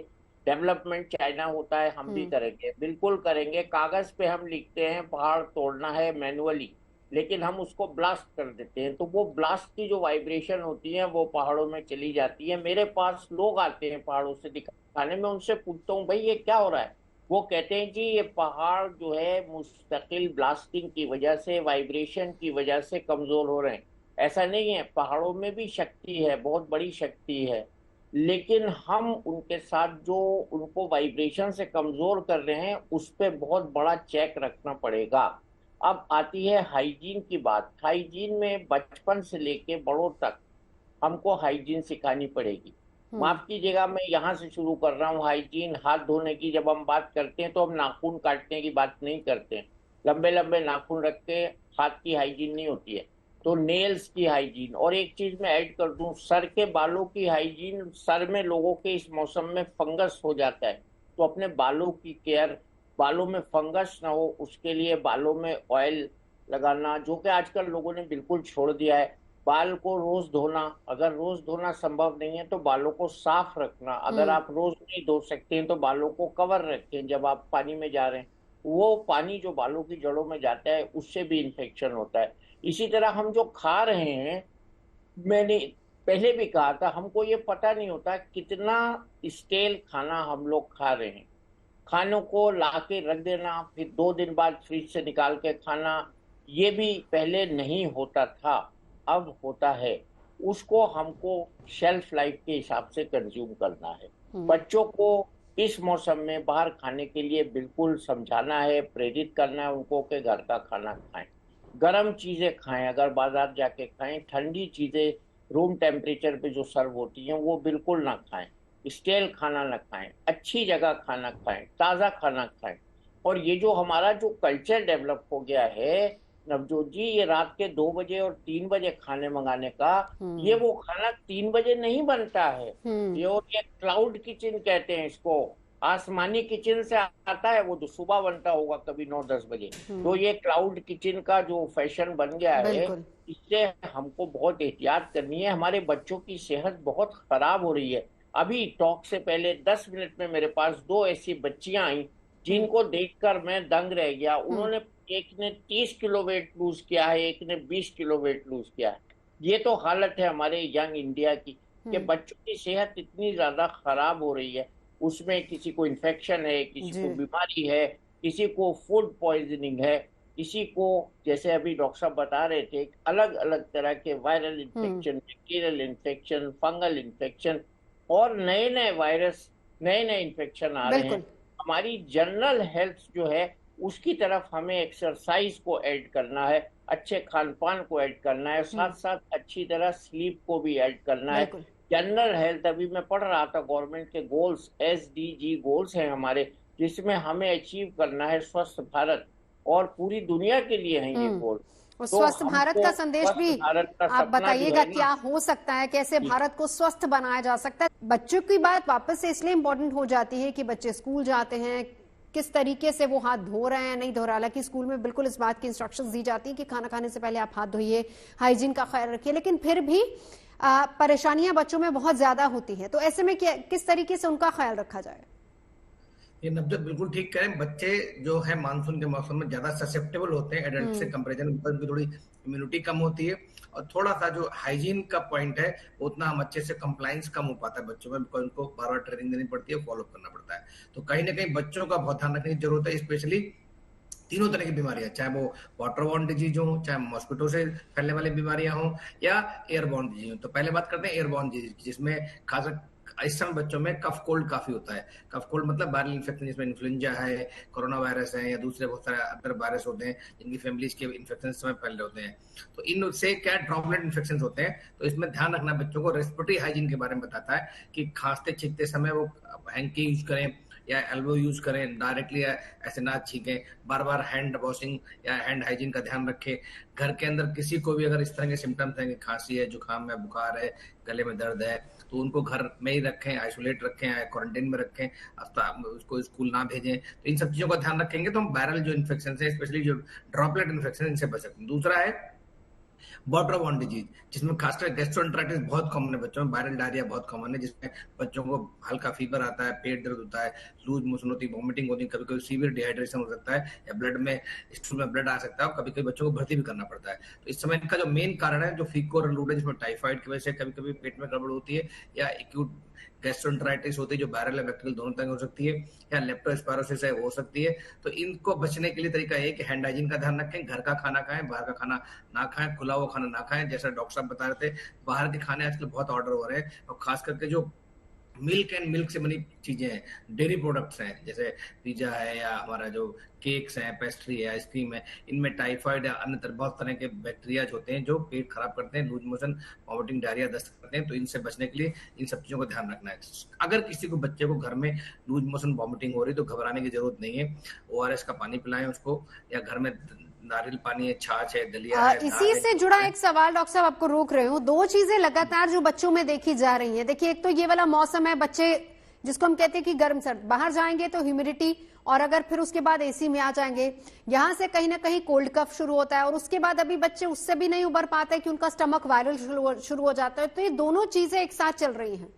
डेवलपमेंट चाइना होता है, हम भी करेंगे, बिल्कुल करेंगे। कागज पे हम लिखते हैं पहाड़ तोड़ना है मैनुअली, लेकिन हम उसको ब्लास्ट कर देते हैं, तो वो ब्लास्ट की जो वाइब्रेशन होती है वो पहाड़ों में चली जाती है। मेरे पास लोग आते हैं पहाड़ों से दिखाने में, उनसे पूछता हूँ भाई ये क्या हो रहा है, वो कहते हैं जी ये पहाड़ जो है मुस्तकिल ब्लास्टिंग की वजह से, वाइब्रेशन की वजह से कमजोर हो रहे हैं। ऐसा नहीं है, पहाड़ों में भी शक्ति है, बहुत बड़ी शक्ति है, लेकिन हम उनके साथ जो उनको वाइब्रेशन से कमजोर कर रहे हैं उस पर बहुत बड़ा चेक रखना पड़ेगा। अब आती है हाइजीन की बात। हाइजीन में बचपन से लेके बड़ों तक हमको हाइजीन सिखानी पड़ेगी। माफ कीजिएगा, मैं यहाँ से शुरू कर रहा हूँ। हाइजीन, हाथ धोने की जब हम बात करते हैं तो हम नाखून काटने की बात नहीं करते हैं। लंबे लंबे नाखून रख के हाथ की हाइजीन नहीं होती है, तो नेल्स की हाइजीन। और एक चीज मैं ऐड कर दूं, सर के बालों की हाइजीन। सर में लोगों के इस मौसम में फंगस हो जाता है, तो अपने बालों की केयर, बालों में फंगस ना हो उसके लिए बालों में ऑयल लगाना, जो कि आजकल लोगों ने बिल्कुल छोड़ दिया है। बाल को रोज धोना, अगर रोज धोना संभव नहीं है तो बालों को साफ रखना। अगर आप रोज नहीं धो सकते हैं तो बालों को कवर रखें जब आप पानी में जा रहे हैं। वो पानी जो बालों की जड़ों में जाता है उससे भी इन्फेक्शन होता है। इसी तरह हम जो खा रहे हैं, मैंने पहले भी कहा था, हमको ये पता नहीं होता कितना स्टेल खाना हम लोग खा रहे हैं। खानों को लाके रख देना, फिर 2 दिन बाद फ्रिज से निकाल के खाना, ये भी पहले नहीं होता था, अब होता है। उसको हमको शेल्फ लाइफ के हिसाब से कंज्यूम करना है। बच्चों को इस मौसम में बाहर खाने के लिए बिल्कुल समझाना है, प्रेरित करना है उनको कि घर का खाना खाएं, गर्म चीजें खाएं, अगर बाजार जाके खाएं। ठंडी चीजें रूम टेम्परेचर पे जो सर्व होती हैं वो बिल्कुल ना खाएं। स्टेल खाना ना खाएं, अच्छी जगह खाना खाएं, ताज़ा खाना खाएं। और ये जो हमारा जो कल्चर डेवलप हो गया है नवजोत जी, ये रात के 2 बजे और 3 बजे खाने मंगाने का, ये वो खाना 3 बजे नहीं बनता है। ये क्लाउड किचन कहते हैं इसको, आसमानी किचन से आता है, वो तो सुबह बनता होगा कभी 9-10 बजे। तो ये क्लाउड किचन का जो फैशन बन गया है, इससे हमको बहुत एहतियात करनी है। हमारे बच्चों की सेहत बहुत खराब हो रही है। अभी टॉक से पहले 10 मिनट में मेरे पास 2 ऐसी बच्चियां आई जिनको देखकर मैं दंग रह गया। उन्होंने, एक ने 30 किलो वेट लूज किया है, एक ने 20 किलो वेट लूज किया है। ये तो हालत है हमारे यंग इंडिया की कि बच्चों की सेहत इतनी ज्यादा खराब हो रही है। उसमें किसी को इन्फेक्शन है, किसी को बीमारी है, किसी को फूड पॉइजनिंग है, किसी को जैसे अभी डॉक्टर साहब बता रहे थे अलग अलग तरह के viral infection, bacterial infection, fungal infection और नए नए वायरस, नए नए इन्फेक्शन आ रहे हैं। हमारी जनरल हेल्थ जो है उसकी तरफ हमें एक्सरसाइज को ऐड करना है, अच्छे खान पान को ऐड करना है, साथ साथ अच्छी तरह स्लीप को भी ऐड करना है। जनरल हेल्थ, अभी मैं पढ़ रहा था गवर्नमेंट के गोल्स, SDG गोल्स हैं हमारे, जिसमें हमें अचीव करना है स्वस्थ भारत, और पूरी दुनिया के लिए है ये गोल। तो स्वस्थ भारत का संदेश भी आप बताइएगा, क्या हो सकता है, कैसे भारत को स्वस्थ बनाया जा सकता है। बच्चों की बात वापस से इसलिए इम्पोर्टेंट हो जाती है कि बच्चे स्कूल जाते हैं, किस तरीके से वो हाथ धो रहे हैं, नहीं धो रहा। हालांकि स्कूल में बिल्कुल इस बात की इंस्ट्रक्शंस दी जाती हैं कि खाना खाने से पहले आप हाथ धोइए, हाइजीन का ख्याल रखिए, लेकिन फिर भी परेशानियां बच्चों में बहुत ज्यादा होती है। तो ऐसे में किस तरीके से उनका ख्याल रखा जाए? ये नवजोत बिल्कुल ठीक करें। बच्चे जो है मानसून के मौसम में ज्यादा ससेप्टेबल होते हैं एडल्ट से कंपैरिजन में, उनकी थोड़ी इम्यूनिटी कम होती है, और थोड़ा सा जो हाइजीन का पॉइंट है उतना हम अच्छे से कंप्लायंस कम हो पाता है बच्चों में, बिकॉज उनको बार बार ट्रेनिंग देनी पड़ती है, फॉलो करना पड़ता है। तो कहीं ना कहीं बच्चों का बहुत ध्यान रखने की जरूरत है, स्पेशली तीनों तरह की बीमारियां, चाहे वो वाटरबॉर्न डिजीज हो, चाहे मॉस्किटो से फैलने वाली बीमारियां हो, या एयरबॉर्न डिजीज हो। तो पहले बात करते हैं एयरबॉर्न डिजीज, जिसमें खास इस समय बच्चों में कफ कोल्ड काफी होता है। कफ कोल्ड मतलब वायरल इन्फेक्शन, जिसमें इन्फ्लुएंजा है, कोरोना वायरस है, या दूसरे बहुत सारे अदर वायरस होते हैं जिनकी फैमिलीज के इन्फेक्शन इस समय फैल रहे होते हैं। तो इनसे क्या ड्रॉपलेट इन्फेक्शन होते हैं, तो इसमें ध्यान रखना बच्चों को। रेस्पिरेटरी हाइजीन के बारे में बताता है कि खांसते छींकते समय वो हैंकी यूज करें या एल्बो यूज करें, डायरेक्टली ऐसे ना छींकें, बार बार हैंड वॉशिंग या हैंड हाइजीन का ध्यान रखें। घर के अंदर किसी को भी अगर इस तरह के सिम्टम्स हैं कि खांसी है, जुकाम है, बुखार है, गले में दर्द है, तो उनको घर में ही रखें, आइसोलेट रखें, क्वारंटाइन में रखें, उसको स्कूल ना भेजें। तो इन सब चीजों का ध्यान रखेंगे तो हम वायरल जो इन्फेक्शन है, स्पेशली जो ड्रॉपलेट इन्फेक्शन, इनसे बच सकते हैं। दूसरा है वाटरबॉर्न डिजीज, जिसमें खासकर गैस्ट्रोएंटेराइटिस बहुत कॉमन है बच्चों में, वायरल डायरिया बहुत कॉमन है, जिसमें बच्चों को हल्का फीवर आता है, पेट दर्द होता है, लूज मोशन होती है, वॉमिटिंग होती है, कभी कभी सीवियर डिहाइड्रेशन हो सकता है, या ब्लड में स्टूल में ब्लड आ सकता है, और कभी कभी बच्चों को भर्ती भी करना पड़ता है। तो इस समय इनका जो मेन कारण है जो फीकोर रूट है, जिसमें टाइफाइड की वजह से कभी कभी पेट में गड़बड़ होती है, या एक्यूट गैस्ट्रोएंटेराइटिस होती है जो वायरल या बैक्टीरियल दोनों तरह हो सकती है, या लेप्टोस्पायरोसिस है हो सकती है। तो इनको बचने के लिए तरीका है कि हैंड हाइजीन का ध्यान रखें, घर का खाना खाएं, बाहर का खाना ना खाएं, खुला हुआ खाना ना खाएं। जैसा डॉक्टर साहब बता रहे थे, बाहर के खाने आजकल बहुत ऑर्डर हो रहे हैं, और खास करके जो मिल्क एंड मिल्क से बनी चीजें हैं, डेयरी प्रोडक्ट्स हैं, जैसे पिज्जा है या हमारा जो केक्स हैं, पेस्ट्री है, आइसक्रीम है, इनमें टाइफाइड या अन्य बहुत तरह के बैक्टीरिया होते हैं जो पेट खराब करते हैं, लूज मोशन, वॉमिटिंग, डायरिया, दस्त करते हैं। तो इनसे बचने के लिए इन सब चीजों का ध्यान रखना है। अगर किसी को बच्चे को घर में लूज मोशन, वॉमिटिंग हो रही तो घबराने की जरूरत नहीं है, ORS का पानी पिलाएं उसको, या घर में नारियल पानी है, छाछ है, दलिया है। इसी से जुड़ा एक सवाल डॉक्टर साहब, आपको रोक रहे हूँ। दो चीजें लगातार जो बच्चों में देखी जा रही है। देखिए, एक तो ये वाला मौसम है, बच्चे जिसको हम कहते हैं कि गर्म सर्द, बाहर जाएंगे तो ह्यूमिडिटी, और अगर फिर उसके बाद AC में आ जाएंगे, यहां से कहीं ना कहीं कोल्ड कफ शुरू होता है, और उसके बाद अभी बच्चे उससे भी नहीं उबर पाते कि उनका स्टमक वायरल शुरू हो जाता है। तो ये दोनों चीजें एक साथ चल रही हैं।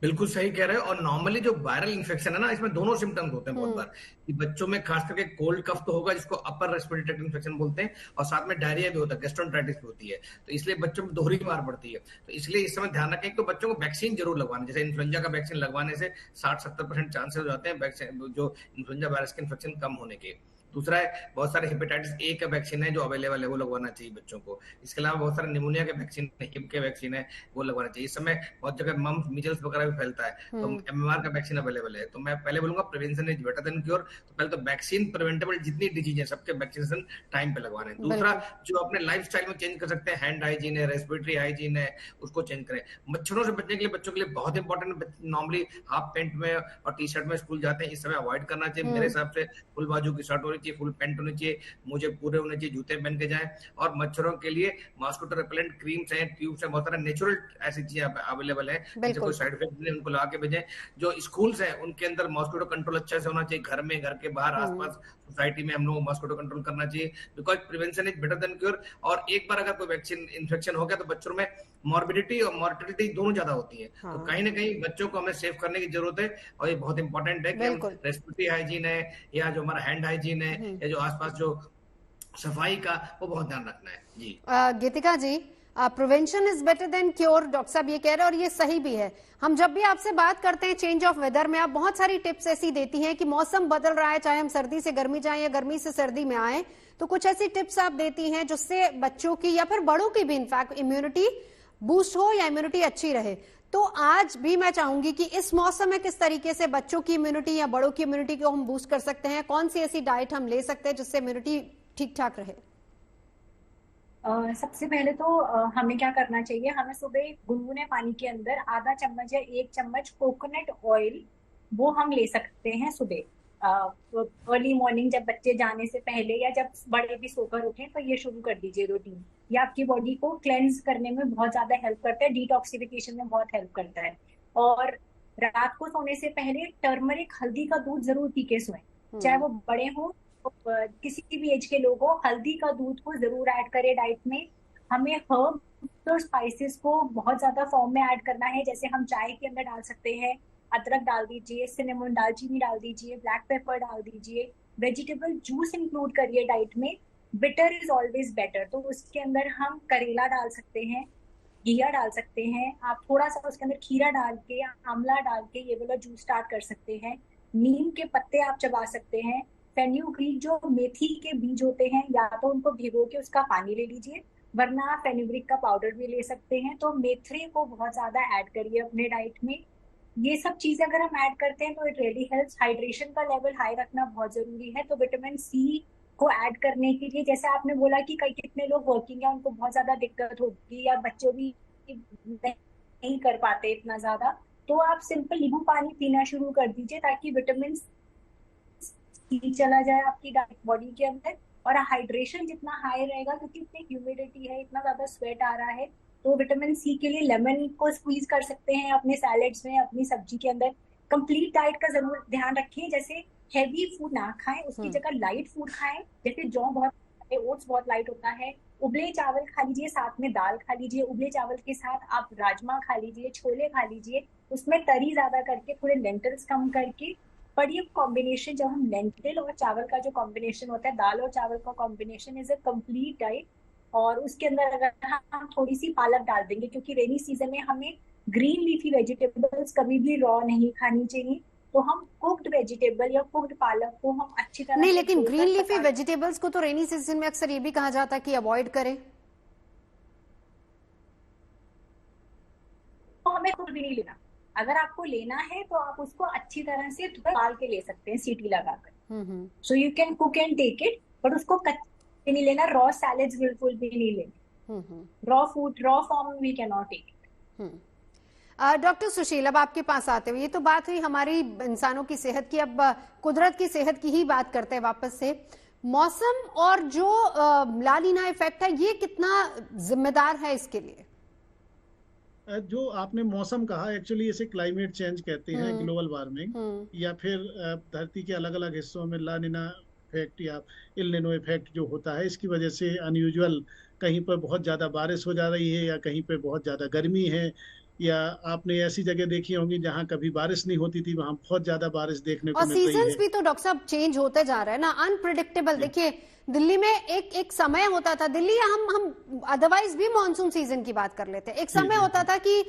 बिल्कुल सही कह रहे हो। और नॉर्मली जो वायरल इन्फेक्शन है ना, इसमें दोनों सिम्टम्स होते हैं बहुत बार, कि बच्चों में खास करके कोल्ड कफ तो होगा, जिसको अपर रेस्पिरेटरी ट्रैक्ट इन्फेक्शन बोलते हैं, और साथ में डायरिया भी होता है, गैस्ट्रोएंटेराइटिस भी होती है। तो इसलिए बच्चों में दोहरी मार पड़ती है। तो इसलिए इस समय ध्यान रखें तो बच्चों को वैक्सीन जरूर लगवाना। जैसे इन्फ्लुएंजा का वैक्सीन लगवाने से 60-70% चांसेस हो जाते हैं जो इन्फ्लुएंजा वायरस के इन्फेक्शन कम होने के। दूसरा है, बहुत सारे हेपेटाइटिस A का वैक्सीन है जो अवेलेबल है, वो लगवाना चाहिए बच्चों को। इसके अलावा बहुत सारे निमोनिया के वैक्सीन, हिप के वैक्सीन है, वो लगवाना चाहिए। इस समय बहुत जगह मम्स, मीजल्स वगैरह भी फैलता है, तो MMR का वैक्सीन अवेलेबल है। तो मैं पहले बोलूंगा prevention is better than cure. तो पहले तो वैक्सीन, प्रिवेंटेबल जितनी डिजीज है सबके वैक्सीनेशन टाइम पे लगवाने। दूसरा, जो अपने लाइफ स्टाइल में चेंज कर सकते हैं, हैंड हाइजीन है, रेस्पिरेटरी हाइजीन है, उसको चेंज करें। मच्छरों से बचने के लिए बच्चों के लिए बहुत इंपॉर्टेंट, नॉर्मली हाफ पैंट में और टी-शर्ट में स्कूल जाते हैं, इस समय अवॉइड करना चाहिए। मेरे हिसाब से फुल बाजू की शर्ट होनी चाहिए, फुल पैंट होनी चाहिए, मुझे पूरे होने चाहिए, जूते पहन के जाएं। और मच्छरों के लिए मॉस्किटो रिपेलेंट क्रीम्स हैं, ट्यूब्स हैं, बहुत सारे नेचुरल ऐसी चीजें अवेलेबल है, जिससे कोई साइड इफेक्ट नहीं, उनको ला के भेजें। जो स्कूल्स हैं उनके अंदर मॉस्किटो कंट्रोल अच्छा से होना चाहिए, घर में, घर के बाहर, आसपास सोसाइटी में हम लोग मॉस्किटो कंट्रोल करना चाहिए, because prevention is better than cure. और एक बार अगर कोई वैक्सीन इन्फेक्शन हो गया तो बच्चों में मॉर्बिडिटी और मॉर्टिलिटी दोनों ज्यादा होती है। तो कहीं ना कहीं बच्चों को हमें सेव करने की जरूरत है, और ये बहुत इंपॉर्टेंट है कि हम रेस्पिरेटरी हाइजीन है, या जो हमारा हैंड हाइजीन है, या जो आसपास जो सफाई का, वो बहुत ध्यान रखना है। जी Geetika ji, prevention is better than cure, doctor साहब ये कह रहे हैं और ये सही भी है। हम जब भी आपसे बात करते हैं चेंज ऑफ वेदर में, आप बहुत सारी टिप्स ऐसी देती हैं कि मौसम बदल रहा है, चाहे हम सर्दी से गर्मी जाएं या गर्मी से सर्दी में आए, तो कुछ ऐसी टिप्स आप देती हैं जिससे बच्चों की या फिर बड़ों की भी इनफैक्ट इम्यूनिटी बूस्ट हो या इम्यूनिटी अच्छी रहे। तो आज भी मैं चाहूंगी कि इस मौसम में किस तरीके से बच्चों की इम्यूनिटी या बड़ों की इम्यूनिटी को हम बूस्ट कर सकते हैं, कौन सी ऐसी डाइट हम ले सकते हैं जिससे इम्यूनिटी ठीक ठाक रहे? सबसे पहले तो हमें क्या करना चाहिए, हमें सुबह गुनगुने पानी के अंदर आधा चम्मच या 1 चम्मच कोकोनट ऑयल वो हम ले सकते हैं सुबह अर्ली मॉर्निंग, जब बच्चे जाने से पहले या जब बड़े भी सोकर उठें तो ये शुरू कर दीजिए रूटीन। ये आपकी बॉडी को क्लेंस करने में बहुत ज्यादा हेल्प करता है, डिटॉक्सिफिकेशन में बहुत हेल्प करता है। और रात को सोने से पहले टर्मरिक हल्दी का दूध जरूर पी के सोएं, चाहे वो बड़े हो किसी भी एज के लोग हो, हल्दी का दूध को जरूर ऐड करें डाइट में। हमें हर्ब और स्पाइसेस को बहुत ज्यादा फॉर्म में ऐड करना है, जैसे हम चाय के अंदर डाल सकते हैं, अदरक डाल दीजिए, सिनेमन दालचीनी डाल दीजिए, ब्लैक पेपर डाल दीजिए, वेजिटेबल जूस इंक्लूड करिए डाइट में। बिटर इज ऑलवेज बेटर, तो उसके अंदर हम करेला डाल सकते हैं, घिया डाल सकते हैं, आप थोड़ा सा उसके अंदर खीरा डाल के या आंवला डाल के ये वाला जूस स्टार्ट कर सकते हैं। नीम के पत्ते आप चबा सकते हैं। फेन्यूग्रीक जो मेथी के बीज होते हैं, या तो उनको भिगो के उसका पानी ले लीजिए, वरना आप फेन्यूग्रीक का पाउडर भी ले सकते हैं। तो मेथी को बहुत ज्यादा ऐड करिए अपने डाइट में। ये सब चीजें अगर हम ऐड करते हैं तो इट रियली हेल्प्स। हाइड्रेशन का लेवल हाई रखना बहुत जरूरी है। तो विटामिन सी को ऐड करने के लिए, जैसे आपने बोला कि कई कितने लोग वर्किंग है उनको बहुत ज्यादा दिक्कत होगी, या बच्चे भी नहीं कर पाते इतना ज्यादा, तो आप सिंपल नींबू पानी पीना शुरू कर दीजिए ताकि विटामिन सी चला जाए आपकी बॉडी के अंदर। और हाइड्रेशन जितना हाई रहेगा, क्योंकि इतनी ह्यूमिडिटी है, इतना ज्यादा स्वेट आ रहा है, तो विटामिन सी के लिए लेमन को स्क्वीज कर सकते हैं अपने सैलेड्स में, अपनी सब्जी के अंदर। कंप्लीट डाइट का जरूर ध्यान रखिए, जैसे हैवी फूड ना खाएं, उसकी जगह लाइट फूड खाएं, जैसे जौ बहुत, ओट्स बहुत लाइट होता है, उबले चावल खा लीजिए, साथ में दाल खा लीजिए, उबले चावल के साथ आप राजमा खा लीजिए, छोले खा लीजिए, उसमें तरी ज्यादा करके, थोड़े लेंटल्स कम करके। पर ये कॉम्बिनेशन, जब हम लेंटिल और चावल का जो कॉम्बिनेशन होता है, दाल और चावल का combination is a complete diet. और उसके अंदर अगर हम थोड़ी सी पालक डाल देंगे, क्योंकि रेनी सीजन में हमें ग्रीन लीफी वेजिटेबल्स कभी भी रॉ नहीं खानी चाहिए, तो हम कुक्ड वेजिटेबल या कुक्ड पालक को हम अच्छी तरह नहीं, लेकिन ग्रीन लीफी वेजिटेबल्स को तो रेनी सीजन में अक्सर ये भी कहा जाता है कि अवॉइड करें, तो हमें खुद भी नहीं लेना। अगर आपको लेना है तो आप उसको अच्छी तरह से उबाल के ले सकते हैं, सीटी लगाकर। So you can cook and take it, but उसको कच्चे नहीं लेना। रॉ सैलेड्स बिल्कुल भी नहीं लेने, raw food raw form we can not take it. Doctor Sushil, अब आपके पास आते हुए, ये तो बात हुई हमारी इंसानों की सेहत की, अब कुदरत की सेहत की ही बात करते हैं वापस से। मौसम और जो ला नीना इफेक्ट है, ये कितना जिम्मेदार है इसके लिए? जो आपने मौसम कहा, एक्चुअली इसे क्लाइमेट चेंज कहते हैं, ग्लोबल वार्मिंग, या फिर धरती के अलग अलग हिस्सों में ला नीना इफेक्ट या एल निनो इफेक्ट जो होता है, इसकी वजह से अनयूजुअल कहीं पर बहुत ज्यादा बारिश हो जा रही है, या कहीं पर बहुत ज्यादा गर्मी है, या आपने ऐसी जगह देखी होंगी जहां कभी बारिश नहीं होती थी, वहां बहुत ज्यादा बारिश देखने को मिल रही है। और सीजन्स भी तो डॉक्टर साहब चेंज होते जा रहे हैं ना, अनप्रिडिक्टेबल। देखिए दिल्ली में एक समय होता था, दिल्ली हम अदरवाइज भी मानसून सीजन की बात कर लेते हैं, एक समय होता था कि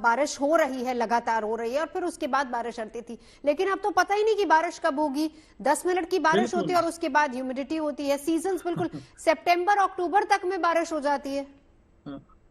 बारिश हो रही है, लगातार हो रही है, और फिर उसके बाद बारिश आती थी। लेकिन अब तो पता ही नहीं कि बारिश कब होगी, 10 मिनट की बारिश होती है और उसके बाद ह्यूमिडिटी होती है। सीजन्स बिल्कुल सितंबर अक्टूबर तक में बारिश हो जाती है।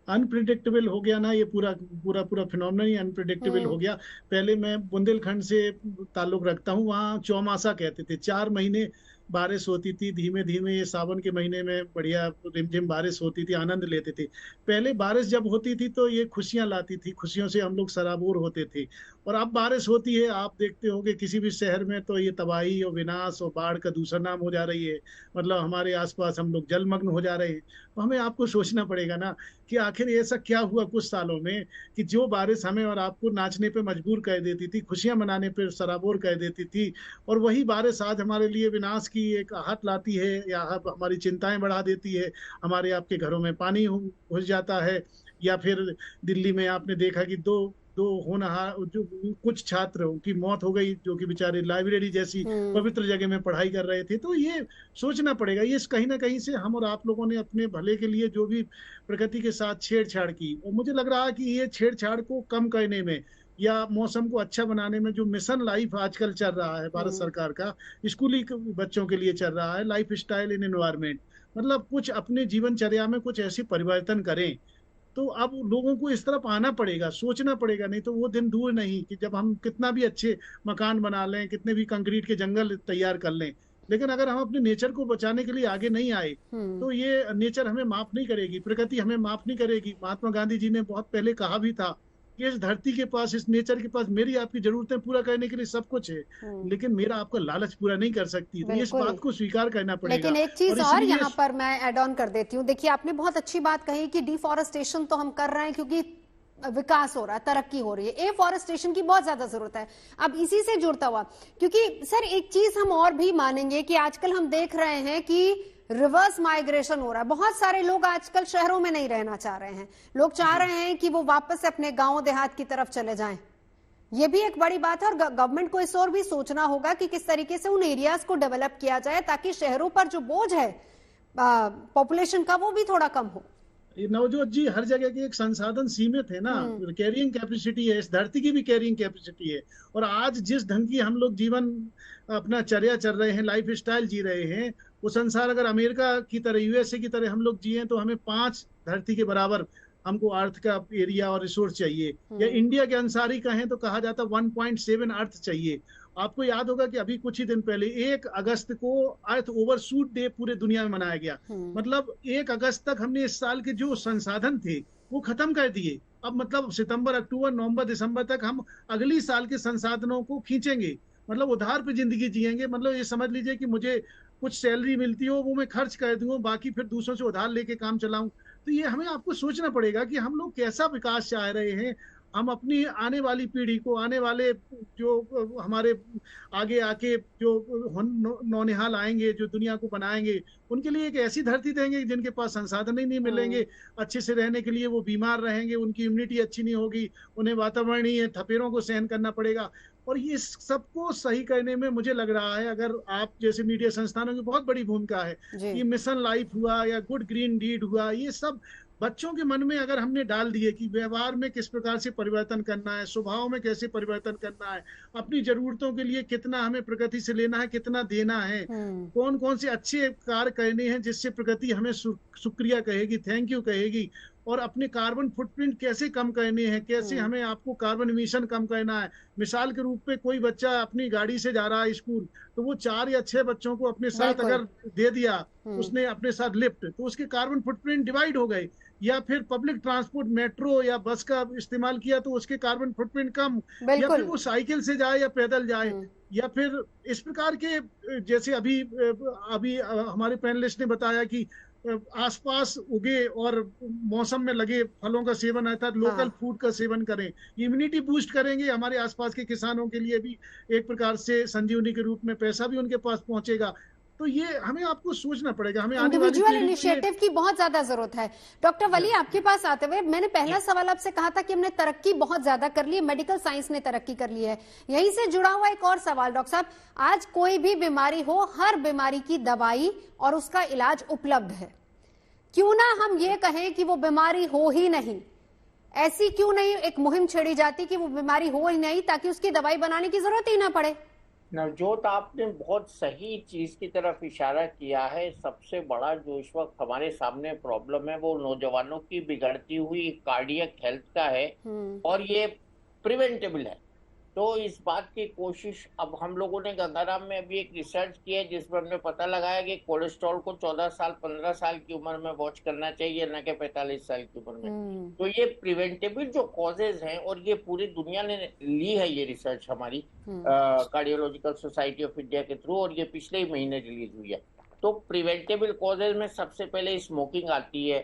अनप्रिडिक्टेबल हो गया ना, ये पूरा फिनोमेनन ही अनप्रिडिक्टेबल हो गया। पहले मैं बुंदेलखंड से ताल्लुक रखता हूँ, वहाँ चौमासा कहते थे, 4 महीने बारिश होती थी, धीमे धीमे ये सावन के महीने में बढ़िया रिमझिम बारिश होती थी, आनंद लेते थे। पहले बारिश जब होती थी तो ये खुशियां लाती थी, खुशियों से हम लोग सराबोर होते थे। और अब बारिश होती है, आप देखते होंगे किसी भी शहर में, तो ये तबाही और विनाश और बाढ़ का दूसरा नाम हो जा रही है। मतलब हमारे आसपास हम लोग जलमग्न हो जा रहे हैं। तो हमें आपको सोचना पड़ेगा ना कि आखिर ऐसा क्या हुआ कुछ सालों में कि जो बारिश हमें और आपको नाचने पे मजबूर कर देती थी, खुशियां मनाने पे सराबोर कर देती थी, और वही बारिश आज हमारे लिए विनाश की एक आहट लाती है, या हमारी चिंताएं बढ़ा देती है। हमारे आपके घरों में पानी घुस जाता है, या फिर दिल्ली में आपने देखा कि 2 दो होनहार जो कुछ छात्र की मौत हो गई, जो कि बेचारे लाइब्रेरी जैसी पवित्र जगह में पढ़ाई कर रहे थे। तो ये सोचना पड़ेगा, ये कहीं ना कहीं से हम और आप लोगों ने अपने भले के लिए जो भी प्रकृति के साथ छेड़छाड़ की, और मुझे लग रहा है कि ये छेड़छाड़ को कम करने में या मौसम को अच्छा बनाने में जो मिशन लाइफ आजकल चल रहा है भारत सरकार का, स्कूली बच्चों के लिए चल रहा है, लाइफ स्टाइल इन एनवायरमेंट, मतलब कुछ अपने जीवनचर्या में कुछ ऐसे परिवर्तन करें। तो अब लोगों को इस तरफ आना पड़ेगा, सोचना पड़ेगा, नहीं तो वो दिन दूर नहीं कि जब हम कितना भी अच्छे मकान बना लें, कितने भी कंक्रीट के जंगल तैयार कर लें, लेकिन अगर हम अपने नेचर को बचाने के लिए आगे नहीं आए तो ये नेचर हमें माफ नहीं करेगी, प्रकृति हमें माफ नहीं करेगी। महात्मा गांधी जी ने बहुत पहले कहा भी था कि इस धरती के पास, इस नेचर के पास मेरी आपकी जरूरतें पूरा करने के लिए सब कुछ है, लेकिन मेरा आपका लालच पूरा नहीं कर सकती। तो इस बात को स्वीकार करना पड़ेगा। लेकिन एक चीज और यहाँ पर मैं ऐड ऑन कर देती हूँ। देखिए, आपने बहुत अच्छी बात कही कि डिफॉरेस्टेशन तो हम कर रहे हैं क्योंकि विकास हो रहा है, तरक्की हो रही है, एफॉरेस्टेशन की बहुत ज्यादा जरूरत है। अब इसी से जुड़ता हुआ, क्योंकि सर एक चीज हम और भी मानेंगे कि आजकल हम देख रहे हैं कि रिवर्स माइग्रेशन हो रहा है। बहुत सारे लोग आजकल शहरों में नहीं रहना चाह रहे हैं, लोग चाह रहे हैं कि वो वापस अपने गांव देहात की तरफ चले जाएं। ये भी एक बड़ी बात है और गवर्नमेंट को इस ओर भी सोचना होगा कि किस तरीके से उन एरियाज को डेवलप किया जाए ताकि शहरों पर जो बोझ है पॉपुलेशन का वो भी थोड़ा कम हो। नवजोत जी, हर जगह के एक संसाधन सीमित है ना, कैरिंग कैपेसिटी है, इस धरती की भी कैरिंग कैपेसिटी है। और आज जिस ढंग की हम लोग जीवन अपना चर्या चल रहे हैं, लाइफ स्टाइल जी रहे हैं, वो संसार अगर अमेरिका की तरह, यूएसए की तरह हम लोग जिए तो हमें 5 धरती के बराबर हमको अर्थ का एरिया और रिसोर्स चाहिए। या इंडिया के अनुसार ही कहें तो कहा जाता 1.7 अर्थ चाहिए। आपको याद होगा कि अभी कुछ ही दिन पहले 1 अगस्त को अर्थ ओवरशूट डे पूरे दुनिया में मनाया गया। मतलब 1 अगस्त तक हमने इस साल के जो संसाधन थे वो खत्म कर दिए। अब मतलब सितंबर, अक्टूबर, नवंबर, दिसंबर तक हम अगली साल के संसाधनों को खींचेंगे, मतलब उधार पे जिंदगी जिएंगे। मतलब ये समझ लीजिए कि मुझे कुछ सैलरी मिलती हो वो मैं खर्च कर दूं, बाकी फिर दूसरों से उधार लेके काम चलाऊं। तो ये हमें आपको सोचना पड़ेगा कि हम लोग कैसा विकास चाह रहे हैं। हम अपनी आने वाली पीढ़ी को, आने वाले जो हमारे आगे आके जो नौनिहाल आएंगे, जो दुनिया को बनाएंगे, उनके लिए एक ऐसी धरती देंगे जिनके पास संसाधन ही नहीं मिलेंगे अच्छे से रहने के लिए, वो बीमार रहेंगे, उनकी इम्यूनिटी अच्छी नहीं होगी, उन्हें वातावरणीय थपेड़ों को सहन करना पड़ेगा। और ये सबको सही करने में मुझे लग रहा है अगर आप जैसे मीडिया संस्थानों की बहुत बड़ी भूमिका है। ये मिशन लाइफ हुआ या गुड ग्रीन डीड हुआ, ये सब बच्चों के मन में अगर हमने डाल दिए कि व्यवहार में किस प्रकार से परिवर्तन करना है, स्वभाव में कैसे परिवर्तन करना है, अपनी जरूरतों के लिए कितना हमें प्रकृति से लेना है, कितना देना है, कौन कौन से अच्छे कार्य करने हैं जिससे प्रकृति हमें शुक्रिया कहेगी, थैंक यू कहेगी, और अपने कार्बन फुटप्रिंट कैसे कम करने हैं, कैसे हमें आपको कार्बन इमिशन कम करना है। मिसाल के रूप में कोई बच्चा अपनी गाड़ी से जा रहा है स्कूल, तो वो 4 या 6 बच्चों को अपने साथ अगर दे दिया उसने अपने साथ लिफ्ट, तो उसके कार्बन फुटप्रिंट डिवाइड हो गए। या फिर पब्लिक ट्रांसपोर्ट, मेट्रो या बस का इस्तेमाल किया तो उसके कार्बन फुटप्रिंट कम, या फिर वो साइकिल से जाए या पैदल जाए, या फिर इस प्रकार के जैसे अभी हमारे पैनलिस्ट ने बताया कि आसपास उगे और मौसम में लगे फलों का सेवन, अर्थात लोकल फूड का सेवन करें। इम्यूनिटी बूस्ट करेंगे, हमारे आसपास के किसानों के लिए भी एक प्रकार से संजीवनी के रूप में पैसा भी उनके पास पहुंचेगा। तो ये हमें आपको सोचना पड़ेगा, हमें इंडिविजुअल इनिशिएटिव की बहुत ज्यादा जरूरत है। डॉक्टर वली, आपके पास आते हुए मैंने पहला सवाल आपसे कहा था कि हमने तरक्की बहुत ज्यादा कर ली है, मेडिकल साइंस ने तरक्की कर ली है। यहीं से जुड़ा हुआ एक और सवाल डॉक्टर साहब, आज कोई भी बीमारी हो, हर बीमारी की दवाई और उसका इलाज उपलब्ध है, क्यों ना हम ये कहें कि वो बीमारी हो ही नहीं, ऐसी क्यों नहीं एक मुहिम छेड़ी जाती कि वो बीमारी हो ही नहीं ताकि उसकी दवाई बनाने की जरूरत ही ना पड़े। नवजोत, आपने बहुत सही चीज की तरफ इशारा किया है। सबसे बड़ा जो इस वक्त हमारे सामने प्रॉब्लम है वो नौजवानों की बिगड़ती हुई कार्डियक हेल्थ का है, और ये प्रिवेंटेबल है। तो इस बात की कोशिश अब हम लोगों ने गंगाराम में अभी एक रिसर्च की है जिसमें हमने पता लगाया कि कोलेस्ट्रॉल को 14 साल 15 साल की उम्र में वॉच करना चाहिए, न कि 45 साल की उम्र में। तो ये प्रिवेंटेबल जो कॉजेज हैं, और ये पूरी दुनिया ने ली है ये रिसर्च हमारी कार्डियोलॉजिकल सोसाइटी ऑफ इंडिया के थ्रू, और ये पिछले ही महीने रिलीज हुई है। तो प्रिवेंटेबल कॉजेज में सबसे पहले स्मोकिंग आती है,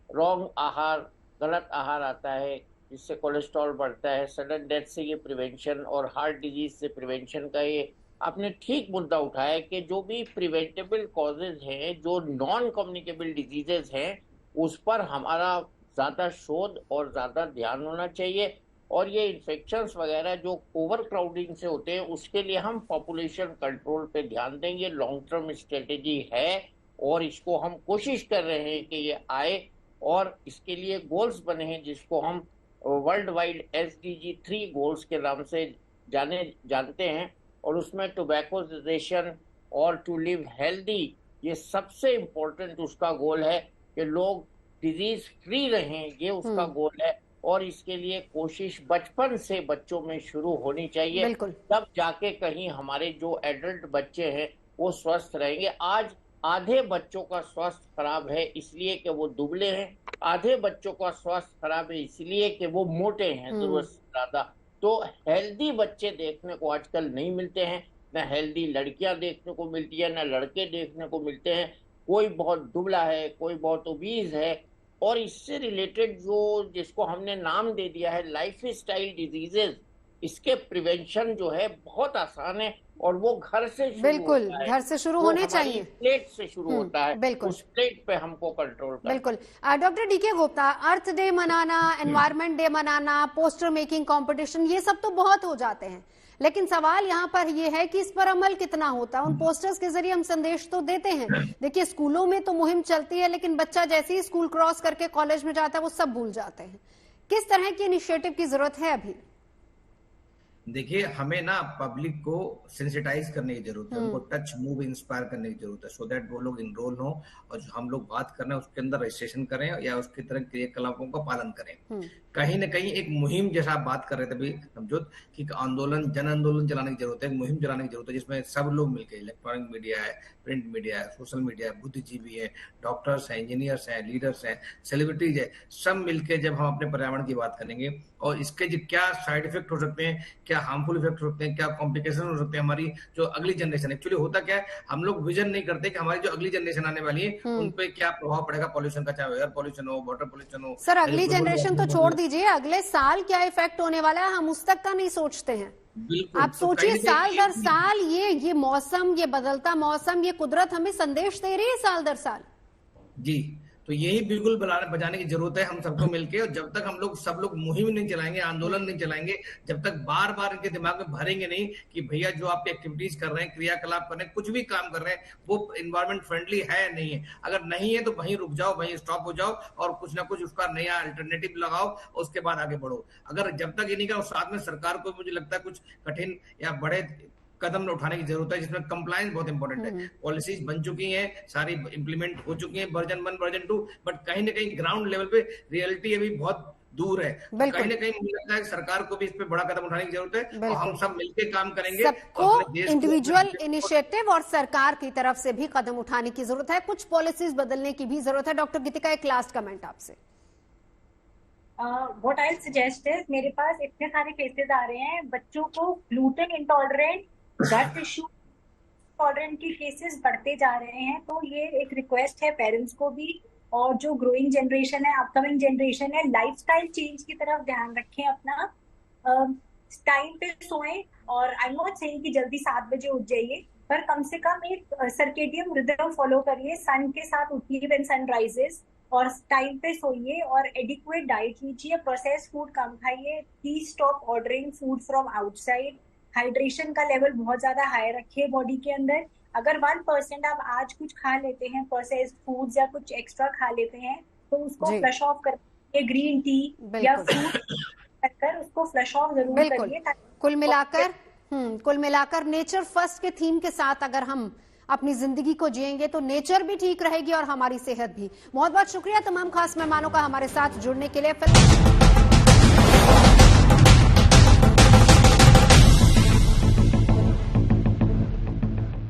रॉन्ग आहार, गलत आहार आता है जिससे कोलेस्ट्रॉल बढ़ता है, सडन डेथ से ये प्रिवेंशन, और हार्ट डिजीज से प्रिवेंशन का ये आपने ठीक मुद्दा उठाया कि जो भी प्रिवेंटेबल कॉजेज हैं, जो नॉन कम्युनिकेबल डिजीजेज हैं, उस पर हमारा ज्यादा शोध और ज्यादा ध्यान होना चाहिए। और ये इन्फेक्शंस वगैरह जो ओवर क्राउडिंग से होते हैं उसके लिए हम पॉपुलेशन कंट्रोल पे ध्यान देंगे। लॉन्ग टर्म स्ट्रेटेजी है और इसको हम कोशिश कर रहे हैं कि ये आए, और इसके लिए गोल्स बने हैं जिसको हम वर्ल्ड वाइड SDG 3 गोल्स के नाम से जानते हैं, और उसमें टोबैको सेसेशन और टू लिव हेल्दी, ये सबसे इम्पोर्टेंट उसका गोल है कि लोग डिजीज फ्री रहें, ये उसका गोल है। और इसके लिए कोशिश बचपन से बच्चों में शुरू होनी चाहिए, तब जाके कहीं हमारे जो एडल्ट बच्चे हैं वो स्वस्थ रहेंगे। आज आधे बच्चों का स्वास्थ्य खराब है इसलिए कि वो दुबले हैं, आधे बच्चों का स्वास्थ्य खराब है इसलिए कि वो मोटे हैं जरूरत से ज्यादा। तो हेल्दी बच्चे देखने को आजकल नहीं मिलते हैं, न हेल्दी लड़कियां देखने को मिलती है, न लड़के देखने को मिलते हैं। कोई बहुत दुबला है, कोई बहुत ओबीज है, और इससे रिलेटेड जो जिसको हमने नाम दे दिया है लाइफस्टाइल डिजीजेस, इसके प्रिवेंशन जो है बहुत आसान है और वो घर से बिल्कुल घर से शुरू होने चाहिए। प्लेट से शुरू होता है, बिल्कुल उस प्लेट पे हमको कंट्रोल करना। बिल्कुल। डॉक्टर DK गुप्ता, अर्थ डे मनाना, एनवायरमेंट डे मनाना, पोस्टर मेकिंग कंपटीशन, ये सब तो बहुत हो जाते हैं, लेकिन सवाल यहाँ पर ये है कि इस पर अमल कितना होता है। उन पोस्टर्स के जरिए हम संदेश तो देते हैं, देखिए स्कूलों में तो मुहिम चलती है, लेकिन बच्चा जैसे ही स्कूल क्रॉस करके कॉलेज में जाता है वो सब भूल जाते हैं। किस तरह की इनिशिएटिव की जरूरत है अभी? देखिए, हमें ना पब्लिक को सेंसिटाइज करने की जरूरत है, उनको टच मूव इंस्पायर करने की जरूरत है, सो दैट वो लोग इनरोल हो और जो हम लोग बात कर रहे हैं उसके अंदर रजिस्ट्रेशन करें या उसकी तरह क्रियाकलापों का पालन करें। कहीं ना कहीं एक मुहिम जैसा आप बात कर रहे थे अभी नवजोत, कि आंदोलन, जन आंदोलन चलाने की जरूरत है, एक मुहिम चलाने की जरूरत है जिसमें सब लोग मिलकर, इलेक्ट्रॉनिक मीडिया है, प्रिंट मीडिया है, सोशल मीडिया है, बुद्धिजीवी है, डॉक्टर्स हैं, इंजीनियर्स हैं, लीडर्स हैं, सेलिब्रिटीज है, सब मिलकर जब हम अपने पर्यावरण की बात करेंगे और इसके जो क्या साइड इफेक्ट हो सकते हैं, क्या हार्मफुल इफेक्ट हो सकते हैं, क्या कॉम्प्लिकेशन हो सकते हैं, हमारी जो अगली जनरेशन, एक्चुअली होता क्या है, हम लोग विजन नहीं करते कि हमारी जो अगली जनरेशन आने वाली है उन पे क्या प्रभाव पड़ेगा पॉल्यूशन का, चाहे एयर पॉल्यूशन हो, वाटर पॉल्यूशन हो। सर, अगली जनरेशन तो छोड़ दीजिए, अगले साल क्या इफेक्ट होने वाला है हम उस तक का नहीं सोचते हैं। आप सोचिए, साल दर साल ये मौसम, ये बदलता मौसम, ये कुदरत हमें संदेश दे रही है साल दर साल। जी, तो यही बिल्कुल बजाने की जरूरत है हम सबको मिलके, और जब तक हम लोग सब लोग मुहिम नहीं चलाएंगे, आंदोलन नहीं चलाएंगे, जब तक बार बार इनके दिमाग में भरेंगे नहीं कि भैया जो आप एक्टिविटीज कर रहे हैं, क्रियाकलाप कर रहे हैं, कुछ भी काम कर रहे हैं, वो इन्वायरमेंट फ्रेंडली है नहीं है। अगर नहीं है तो वहीं रुक जाओ, वहीं स्टॉप हो जाओ और कुछ ना कुछ उसका नया अल्टरनेटिव लगाओ, उसके बाद आगे बढ़ो। अगर जब तक ये नहीं करो, साथ में सरकार को मुझे लगता है कुछ कठिन या बड़े कदम उठाने की जरूरत है, जिसमें कंप्लायंस बहुत इंपॉर्टेंट है। पॉलिसीज बन चुकी हैं, सारी इंप्लीमेंट हो चुकी हैं, वर्जन 1 वर्जन 2, बट कहीं ना कहीं ग्राउंड लेवल पे रियलिटी अभी बहुत दूर है। कहीं ना कहीं मुझे लगता है सरकार को भी इस पे बड़ा कदम उठाने की जरूरत है और हम सब मिलकर काम करेंगे। सबको इंडिविजुअल इनिशिएटिव और सरकार की तरफ से भी कदम उठाने की जरूरत है, कुछ पॉलिसीज बदलने की भी जरूरत है। डॉक्टर गीतिका, एक लास्ट कमेंट आपसे। व्हाट आई सजेस्ट इज, मेरे पास इतने सारे केसेस आ रहे हैं, बच्चों को ग्लूटेन इंटॉलरेंट, गट इश्यू टॉलरेंट के केसेस बढ़ते जा रहे हैं। तो ये एक रिक्वेस्ट है पेरेंट्स को भी, और जो ग्रोइंग जनरेशन है, अपकमिंग जनरेशन है, लाइफस्टाइल चेंज की तरफ ध्यान रखें अपना, टाइम पे सोएं, और आई एम नॉट सेइंग कि जल्दी 7 बजे उठ जाइए, पर कम से कम एक सर्केडियन रिदम फॉलो करिए, सन के साथ उठिए व्हेन सन राइजेस, और टाइम पे सोइए और एडिक्वेट डाइट लीजिए, प्रोसेस फूड कम खाइए, please stop ordering food from outside, hydration का लेवल बहुत ज्यादा हाई रखिए बॉडी के अंदर। अगर 1% आप आज कुछ खा लेते हैं, प्रोसेस्ड फूड्स या कुछ एक्स्ट्रा खा लेते हैं, तो उसको फ्लश ऑफ करके ग्रीन टी या फ्रूट कर उसको फ्लश ऑफ जरूर करिए। कुल मिलाकर नेचर फर्स्ट के थीम के साथ अगर हम अपनी जिंदगी को जिएंगे तो नेचर भी ठीक रहेगी और हमारी सेहत भी। बहुत बहुत शुक्रिया तमाम खास मेहमानों का हमारे साथ जुड़ने के लिए।